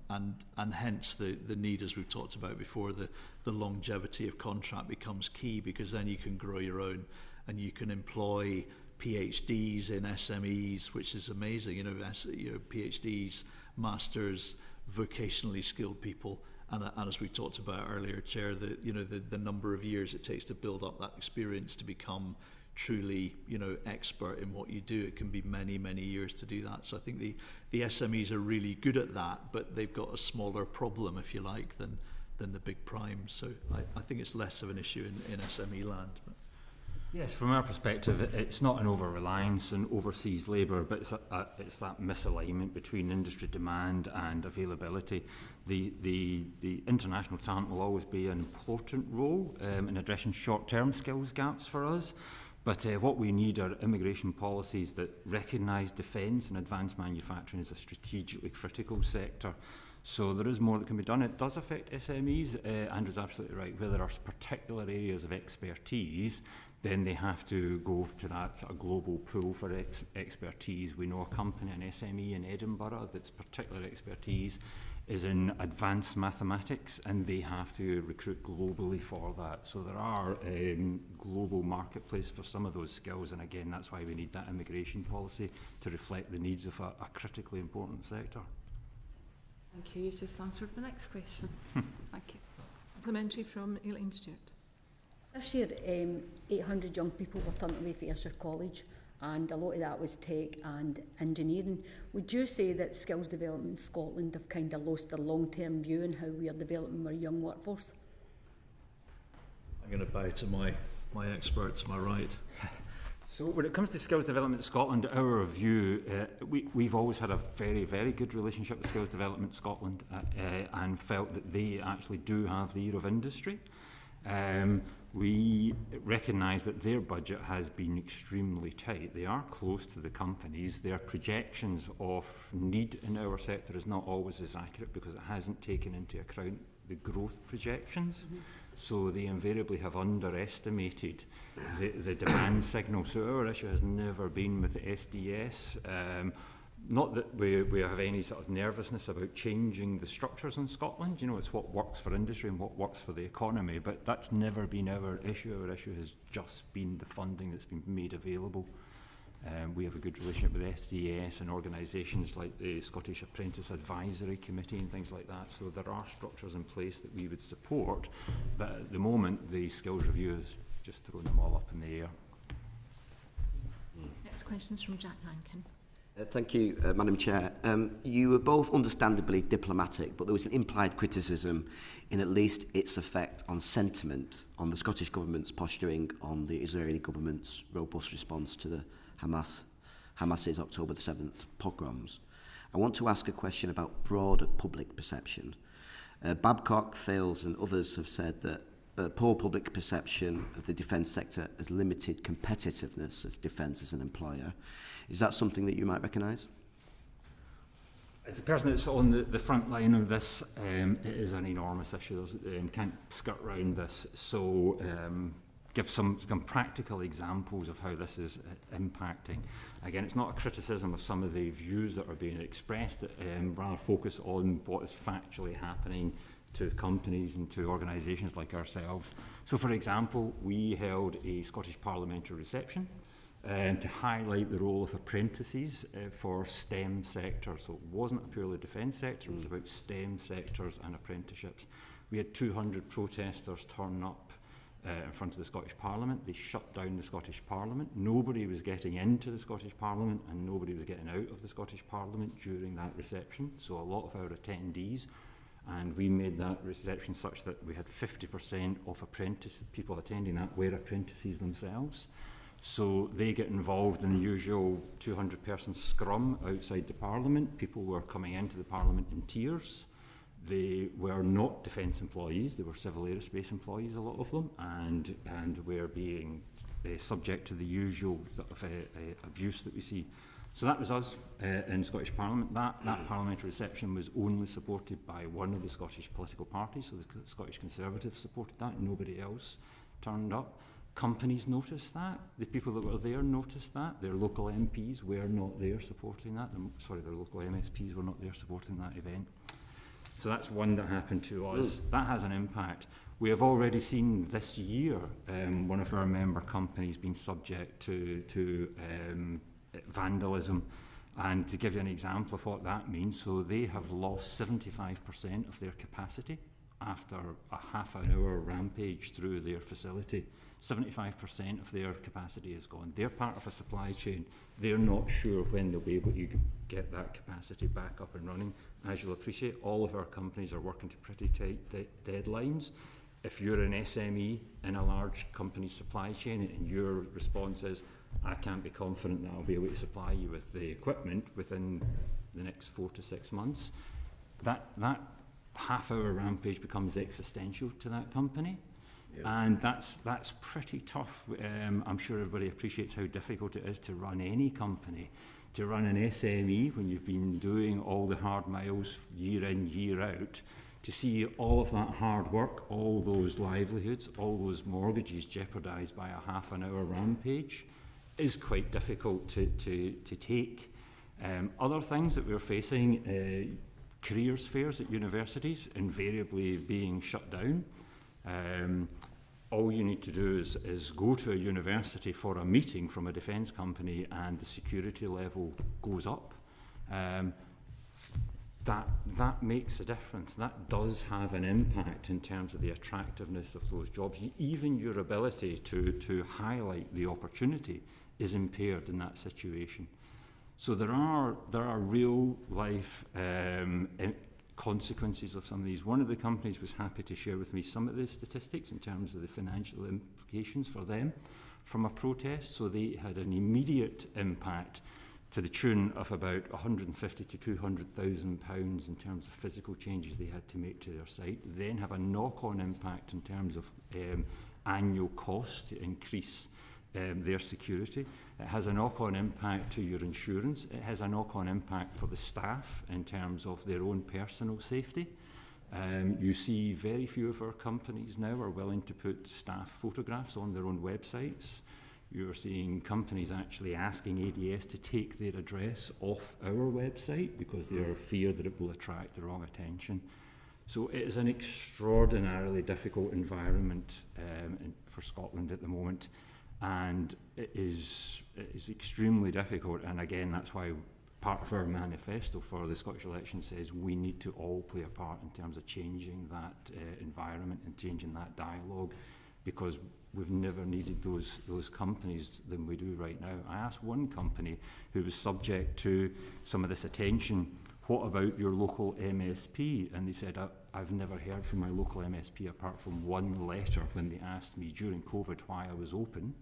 C: and hence the need, as we've talked about before, the longevity of contract becomes key, because then you can grow your own and you can employ PhDs in SMEs, which is amazing. PhDs, masters, vocationally skilled people, and as we talked about earlier, Chair, the number of years it takes to build up that experience to become truly expert in what you do. It can be many years to do that. So I think the SMEs are really good at that, but they've got a smaller problem, if you like, than the big primes. So I think it's less of an issue in SME land.
B: Yes, from our perspective, it's not an over-reliance on overseas labour, but it's that misalignment between industry demand and availability. The international talent will always be an important role in addressing short-term skills gaps for us, but what we need are immigration policies that recognise defence and advanced manufacturing as a strategically critical sector. So there is more that can be done. It does affect SMEs. Andrew's absolutely right. Where there are particular areas of expertise, then they have to go to that sort of global pool for expertise. We know a company, an SME in Edinburgh, that's particular expertise is in advanced mathematics, and they have to recruit globally for that. So there are global marketplace for some of those skills, and again, that's why we need that immigration policy to reflect the needs of a critically important sector.
F: Thank you. You've just answered the next question. Thank you.
A: Supplementary from Elaine Stewart.
G: This year, 800 young people were turned away from Ayrshire College, and a lot of that was tech and engineering. Would you say that Skills Development Scotland have kind of lost their long-term view on how we are developing our young workforce?
C: I'm going to bow to my expert to my right.
B: So when it comes to Skills Development Scotland, our view, we've always had a very, very good relationship with Skills Development Scotland and felt that they actually do have the ear of industry. We recognise that their budget has been extremely tight. They are close to the companies. Their projections of need in our sector is not always as accurate because it hasn't taken into account the growth projections. So they invariably have underestimated the demand signal. So our issue has never been with the SDS. Not that we have any sort of nervousness about changing the structures in Scotland. You know, it's what works for industry and what works for the economy, but that's never been our issue. Our issue has just been the funding that's been made available. We have a good relationship with SDS and organisations like the Scottish Apprentice Advisory Committee and things like that. So there are structures in place that we would support, but at the moment the skills review is just throwing them all up in the air.
A: Next question is from Jack Rankin.
I: Thank you, Madam Chair. You were both understandably diplomatic, but there was an implied criticism in at least its effect on sentiment on the Scottish Government's posturing on the Israeli government's robust response to the Hamas's October the 7th pogroms. I want to ask a question about broader public perception. Babcock, Thales and others have said that poor public perception of the defence sector has limited competitiveness as defence as an employer. Is that something that you might recognise?
B: As the person that's on the front line of this, it is an enormous issue. Can't skirt around this. So give some practical examples of how this is impacting. Again, it's not a criticism of some of the views that are being expressed, rather focus on what is factually happening to companies and to organisations like ourselves. So, for example, we held a Scottish parliamentary reception to highlight the role of apprentices for STEM sectors. So it wasn't a purely defence sector, it was about STEM sectors and apprenticeships. We had 200 protesters turn up in front of the Scottish Parliament. They shut down the Scottish Parliament. Nobody was getting into the Scottish Parliament and nobody was getting out of the Scottish Parliament during that reception. So a lot of our attendees, and we made that reception such that we had 50% of people attending that were apprentices themselves. So they get involved in the usual 200-person scrum outside the Parliament. People were coming into the Parliament in tears. They were not defence employees, they were civil aerospace employees, a lot of them, and were being subject to the usual sort of, abuse that we see. So that was us in Scottish Parliament. That parliamentary reception was only supported by one of the Scottish political parties, so the Scottish Conservatives supported that, and nobody else turned up. Companies noticed that, the people that were there noticed that, their local MPs were not there supporting that, their local MSPs were not there supporting that event. So that's one that happened to us. That has an impact. We have already seen this year one of our member companies being subject to vandalism. And to give you an example of what that means, so they have lost 75% of their capacity after a half an hour rampage through their facility. 75% of their capacity is gone. They're part of a supply chain. They're not sure when they'll be able to get that capacity back up and running. As you'll appreciate, all of our companies are working to pretty tight deadlines. if you're an SME in a large company supply chain and your response is, I can't be confident that I'll be able to supply you with the equipment within the next 4 to 6 months, that half-hour rampage becomes existential to that company. Yeah. And that's pretty tough. I'm sure everybody appreciates how difficult it is to run any company. To run an SME when you've been doing all the hard miles year in, year out, to see all of that hard work, all those livelihoods, all those mortgages jeopardised by a half-an-hour rampage is quite difficult to take. Other things that we're facing, careers fairs at universities invariably being shut down. All you need to do is go to a university for a meeting from a defence company and the security level goes up. That makes a difference. That does have an impact in terms of the attractiveness of those jobs. Even your ability to highlight the opportunity is impaired in that situation. So there are real life consequences of some of these. One of the companies was happy to share with me some of the statistics in terms of the financial implications for them from a protest. So they had an immediate impact to the tune of about £150,000 to £200,000 in terms of physical changes they had to make to their site. Then have a knock-on impact in terms of annual cost to increase their security. It has a knock-on impact to your insurance. It has a knock-on impact for the staff in terms of their own personal safety. You see very few of our companies now are willing to put staff photographs on their own websites. You're seeing companies actually asking ADS to take their address off our website because they are feared that it will attract the wrong attention. So it is an extraordinarily difficult environment for Scotland at the moment. And it is extremely difficult, and again, that's why part of our manifesto for the Scottish election says we need to all play a part in terms of changing that environment and changing that dialogue, because we've never needed those companies than we do right now. I asked one company who was subject to some of this attention, what about your local MSP? And they said, I've never heard from my local MSP apart from one letter when they asked me during COVID why I was open.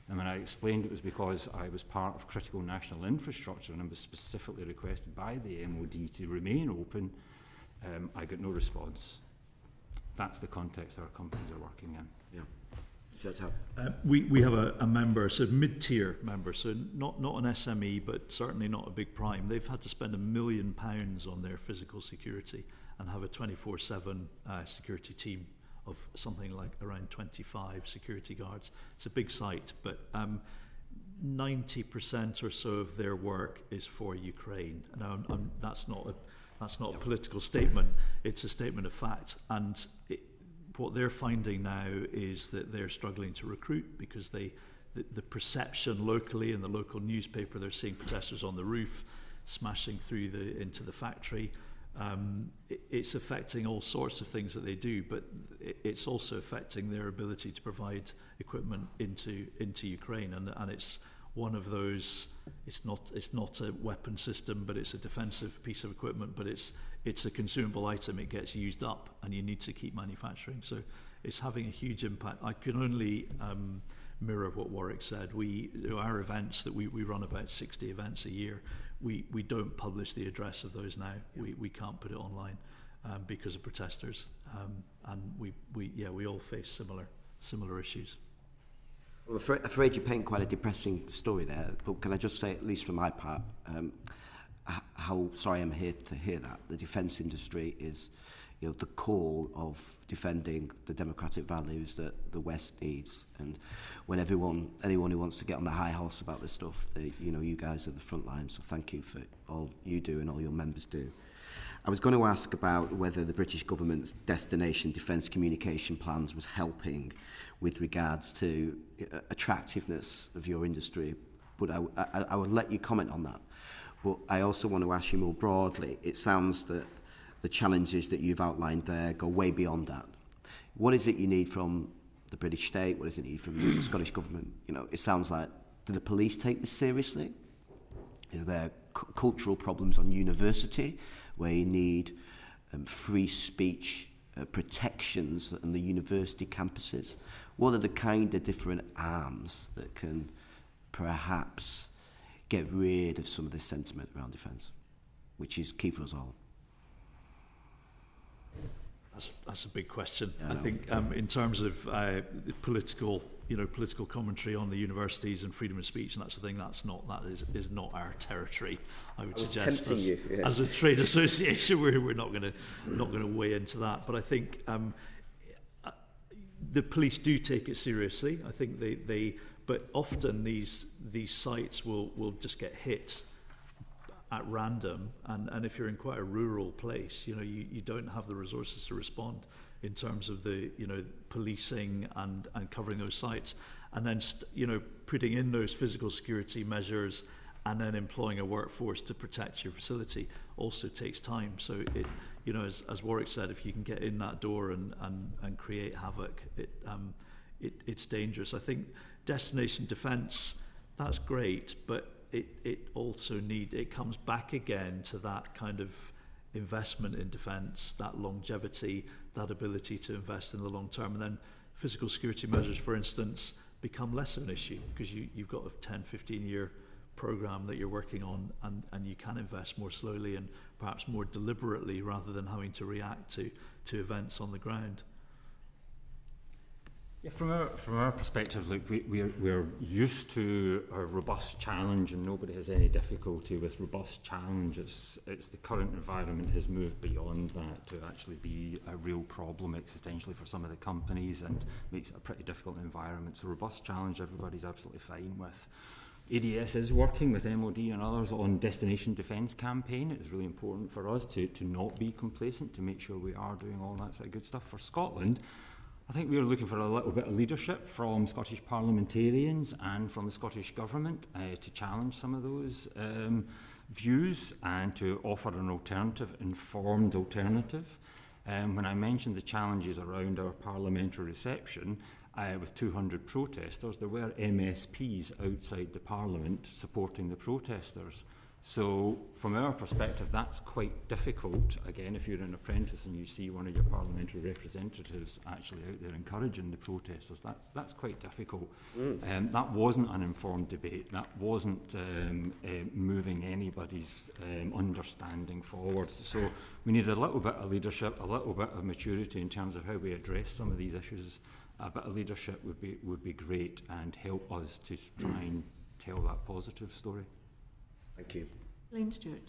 B: And when I explained it was because I was part of critical national infrastructure and I was specifically requested by the MOD to remain open, I got no response. That's the context our companies are working in.
I: Yeah.
C: We have a member, so mid-tier member, so not an SME, but certainly not a big prime. They've had to spend £1 million on their physical security and have a 24/7 security team of something like around 25 security guards. It's a big site, but 90% or so of their work is for Ukraine. Now, that's not a political statement. It's a statement of fact, and what they're finding now is that they're struggling to recruit because the perception locally in the local newspaper, they're seeing protesters on the roof smashing through into the factory. It's affecting all sorts of things that they do, but it's also affecting their ability to provide equipment into Ukraine, and it's one of those. It's not a weapon system, but it's a defensive piece of equipment, but it's a consumable item. It gets used up, and you need to keep manufacturing. So it's having a huge impact. I can only mirror what Warrick said. Our events that we run about 60 events a year. We don't publish the address of those now. We can't put it online because of protesters, and we all face similar issues.
I: Well, afraid you paint quite a depressing story there, but can I just say, at least from my part, how sorry I'm here to hear that. The defence industry is, the core of defending the democratic values that the West needs. And when anyone who wants to get on the high horse about this stuff, you guys are the front line. So thank you for all you do and all your members do. I was going to ask about whether the British government's destination defence communication plans was helping with regards to attractiveness of your industry, but I would let you comment on that. But I also want to ask you more broadly. It sounds that the challenges that you've outlined there go way beyond that. What is it you need from the British state? What does it need from the Scottish government? It sounds like, do the police take this seriously? Are there cultural problems on university where you need free speech protections on the university campuses? What are the kind of different arms that can perhaps get rid of some of this sentiment around defence, which is key for us all?
C: That's a big question.
I: Yeah,
C: I think in terms of the political commentary on the universities and freedom of speech and that sort of thing, that is not our territory. I would suggest as a trade association, we're not going to weigh into that. But I think the police do take it seriously. I think but often these sites will just get hit at random, and if you're in quite a rural place, you don't have the resources to respond in terms of the policing and covering those sites, and then putting in those physical security measures and then employing a workforce to protect your facility also takes time. So it as Warrick said, if you can get in that door and create havoc, it's dangerous. I think destination defence, that's great, but it also it comes back again to that kind of investment in defence, that longevity, that ability to invest in the long term. And then physical security measures, for instance, become less of an issue because you've got a 10-15 year programme that you're working on, and you can invest more slowly and perhaps more deliberately rather than having to react to events on the ground.
B: Yeah, from our perspective, look, we're used to a robust challenge, and nobody has any difficulty with robust challenge. It's the current environment has moved beyond that to actually be a real problem existentially for some of the companies, and makes it a pretty difficult environment. So robust challenge, everybody's absolutely fine with. ADS is working with MOD and others on destination defence campaign. It is really important for us to not be complacent, to make sure we are doing all that sort of good stuff. For Scotland, I think we are looking for a little bit of leadership from Scottish parliamentarians and from the Scottish Government to challenge some of those views and to offer an alternative, informed alternative. When I mentioned the challenges around our parliamentary reception with 200 protesters, there were MSPs outside the Parliament supporting the protesters. So from our perspective, that's quite difficult. Again, if you're an apprentice and you see one of your parliamentary representatives actually out there encouraging the protesters, that's quite difficult. That wasn't an informed debate. That wasn't moving anybody's understanding forward. So we need a little bit of leadership, a little bit of maturity in terms of how we address some of these issues. A bit of leadership would be great and help us to try and tell that positive story.
I: Thank you.
A: Lane Stewart.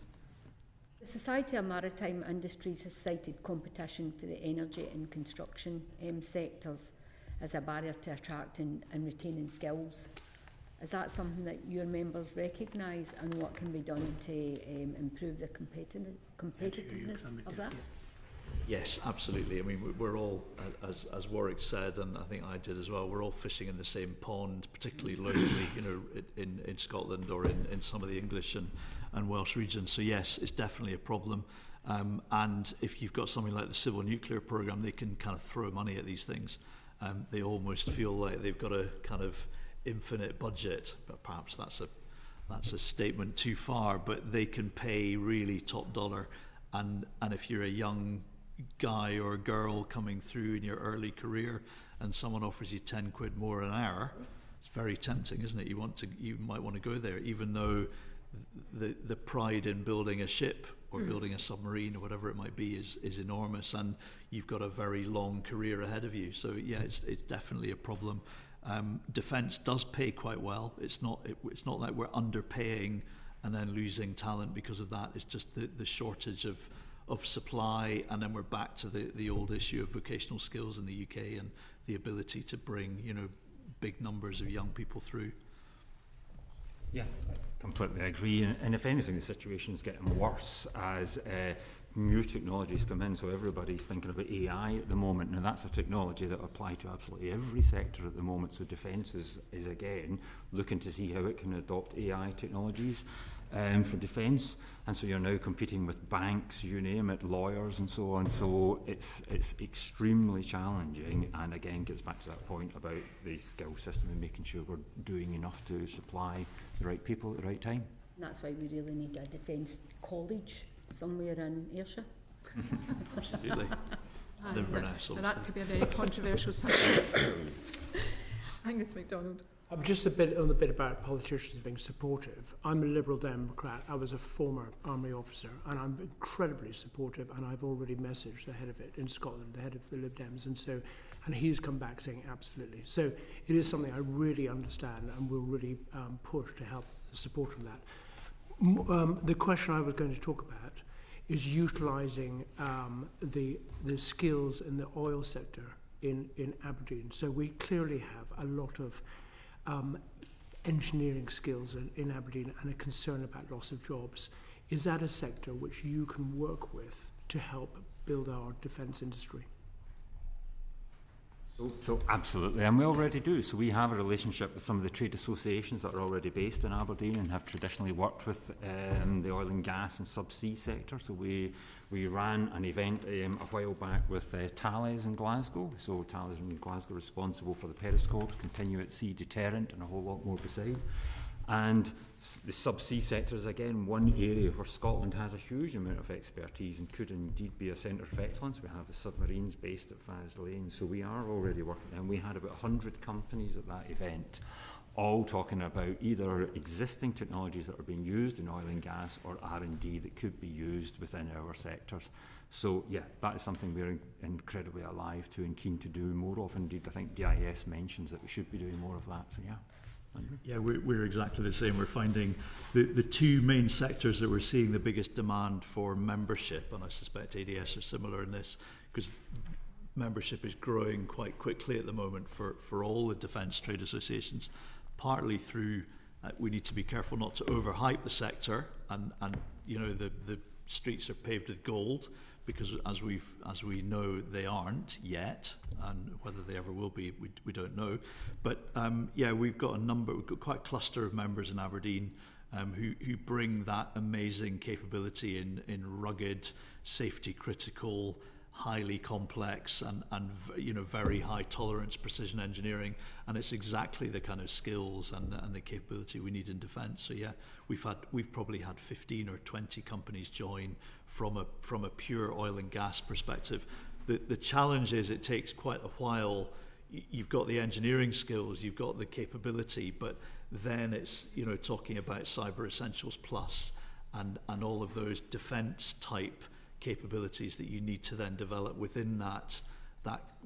G: The Society of Maritime Industries has cited competition for the energy and construction sectors as a barrier to attracting and retaining skills. Is that something that your members recognise, and what can be done to improve the competitiveness of that?
C: Yes, absolutely. I mean, we're all, as Warrick said, and I think I did as well, we're all fishing in the same pond, particularly locally, in Scotland or in some of the English and Welsh regions. So yes, it's definitely a problem. And if you've got something like the civil nuclear programme, they can kind of throw money at these things. They almost feel like they've got a kind of infinite budget, but perhaps that's a statement too far, but they can pay really top dollar. And if you're a young guy or girl coming through in your early career and someone offers you 10 quid more an hour, it's very tempting, isn't it? You might want to go there, even though the pride in building a ship or building a submarine or whatever it might be is enormous, and you've got a very long career ahead of you. So yeah, it's definitely a problem. Defence does pay quite well. It's not like we're underpaying and then losing talent because of that. It's just the shortage of supply, and then we're back to the old issue of vocational skills in the UK and the ability to bring big numbers of young people through.
B: Yeah, I completely agree. And if anything, the situation is getting worse as new technologies come in. So everybody's thinking about AI at the moment. Now that's a technology that will apply to absolutely every sector at the moment. So defence is again looking to see how it can adopt AI technologies for defence. And so you're now competing with banks, you name it, lawyers and so on. So it's extremely challenging, and again gets back to that point about the skill system and making sure we're doing enough to supply the right people at the right time.
G: And that's why we really need a defence college somewhere in Ayrshire.
C: Absolutely. and Inverness.
A: That could be a very controversial subject. Angus MacDonald.
D: Just a bit on the bit about politicians being supportive. I'm a Liberal Democrat. I was a former army officer, and I'm incredibly supportive. And I've already messaged the head of it in Scotland, the head of the Lib Dems, and he's come back saying absolutely. So it is something I really understand, and will really push to help support from that. The question I was going to talk about is utilising the skills in the oil sector in Aberdeen. So we clearly have a lot of engineering skills in Aberdeen and a concern about loss of jobs. Is that a sector which you can work with to help build our defence industry?
B: So absolutely, and we already do. So we have a relationship with some of the trade associations that are already based in Aberdeen and have traditionally worked with the oil and gas and subsea sector. So we ran an event a while back with Thales in Glasgow. So Thales in Glasgow responsible for the periscopes, continue at sea deterrent, and a whole lot more besides. And the subsea sector is again one area where Scotland has a huge amount of expertise and could indeed be a centre of excellence. We have the submarines based at Faslane, so we are already working, and we had about 100 companies at that event, all talking about either existing technologies that are being used in oil and gas or R&D that could be used within our sectors. So yeah, that is something we're incredibly alive to and keen to do more of. Indeed, I think DIS mentions that we should be doing more of that, so yeah.
C: Yeah, we're exactly the same. We're finding the two main sectors that we're seeing the biggest demand for membership, and I suspect ADS are similar in this, because membership is growing quite quickly at the moment for all the defence trade associations, partly through we need to be careful not to overhype the sector, and you know the streets are paved with gold, because as we know, they aren't yet, and whether they ever will be, we don't know. But yeah, we've got quite a cluster of members in Aberdeen who bring that amazing capability in rugged, safety critical, highly complex and you know, very high tolerance precision engineering, and it's exactly the kind of skills and the capability we need in defence. So yeah, we've probably had 15 or 20 companies join from a pure oil and gas perspective. The challenge is it takes quite a while. You've got the engineering skills, you've got the capability, but then it's, you know, talking about Cyber Essentials Plus and all of those defence type capabilities that you need to then develop within that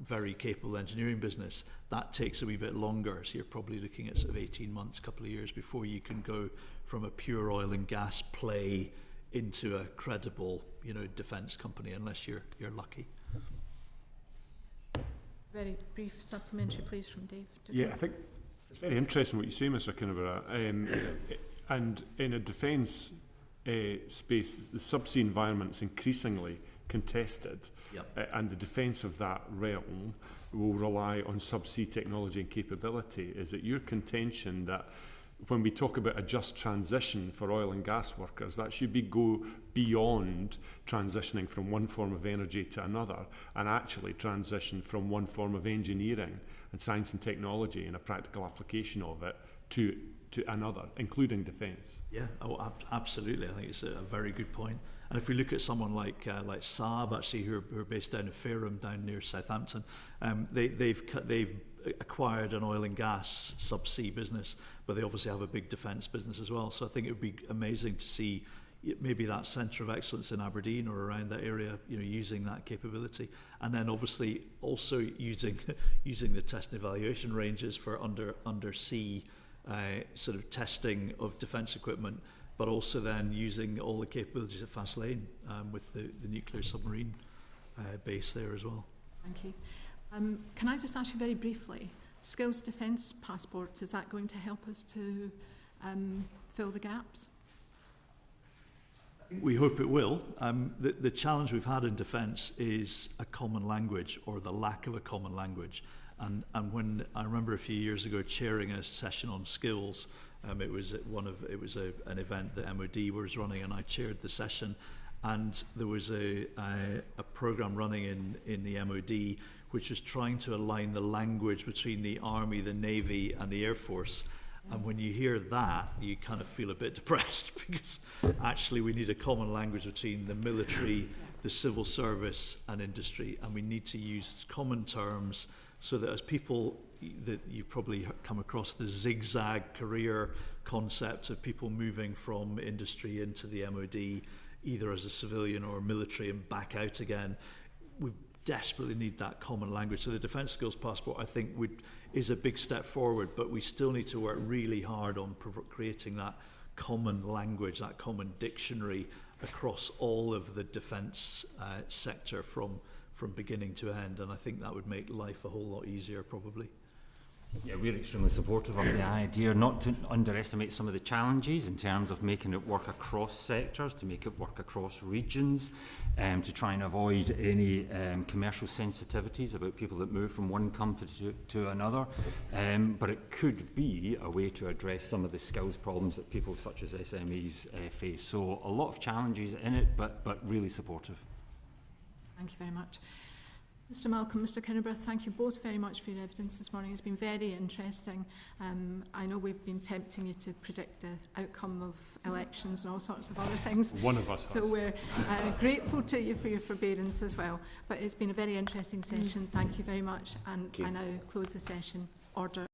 C: very capable engineering business. That takes a wee bit longer, so you're probably looking at sort of 18 months, couple of years before you can go from a pure oil and gas play into a credible, you know, defence company, unless you're lucky.
A: Very brief supplementary, please, from Dave.
E: Yeah, I think it's very interesting what you say, Mr. Kinniburgh. And in a defence space, the subsea environment's increasingly contested, yep. And the defence of that realm will rely on subsea technology and capability. Is it your contention that when we talk about a just transition for oil and gas workers, that should go beyond transitioning from one form of energy to another, and actually transition from one form of engineering and science and technology and a practical application of it to another, including defence? Yeah,
C: absolutely. I think it's a very good point. And if we look at someone like Saab, actually, who are based down in Fareham, down near Southampton, they've acquired an oil and gas subsea business, but they obviously have a big defence business as well. So I think it would be amazing to see maybe that centre of excellence in Aberdeen or around that area, you know, using that capability, and then obviously also using the test and evaluation ranges for undersea sort of testing of defence equipment, but also then using all the capabilities at Faslane with the nuclear submarine base there as well.
A: Thank you. Can I just ask you very briefly, skills defence passports, is that going to help us to fill the gaps?
C: We hope it will. The challenge we've had in defence is a common language, or the lack of a common language. And when I remember a few years ago chairing a session on skills, it was an event that MOD was running, and I chaired the session. And there was a programme running in the MOD which was trying to align the language between the Army, the Navy and the Air Force. And when you hear that, you kind of feel a bit depressed, because actually we need a common language between the military, the civil service and industry, and we need to use common terms so that as people, that you've probably come across the zigzag career concept of people moving from industry into the MOD, either as a civilian or military and back out again. We desperately need that common language. So the Defence Skills Passport, I think, is a big step forward, but we still need to work really hard on creating that common language, that common dictionary across all of the defence sector from beginning to end, and I think that would make life a whole lot easier probably.
B: Yeah, we're extremely supportive of the idea, not to underestimate some of the challenges in terms of making it work across sectors, to make it work across regions, to try and avoid any commercial sensitivities about people that move from one company to another. But it could be a way to address some of the skills problems that people such as SMEs face. So a lot of challenges in it, but really supportive.
A: Thank you very much. Mr Malcolm, Mr Kinniburgh, thank you both very much for your evidence this morning. It's been very interesting. I know we've been tempting you to predict the outcome of elections and all sorts of other things.
E: One of us
A: so
E: has.
A: We're grateful to you for your forbearance as well. But it's been a very interesting session. Thank you very much. And I now close the session. Order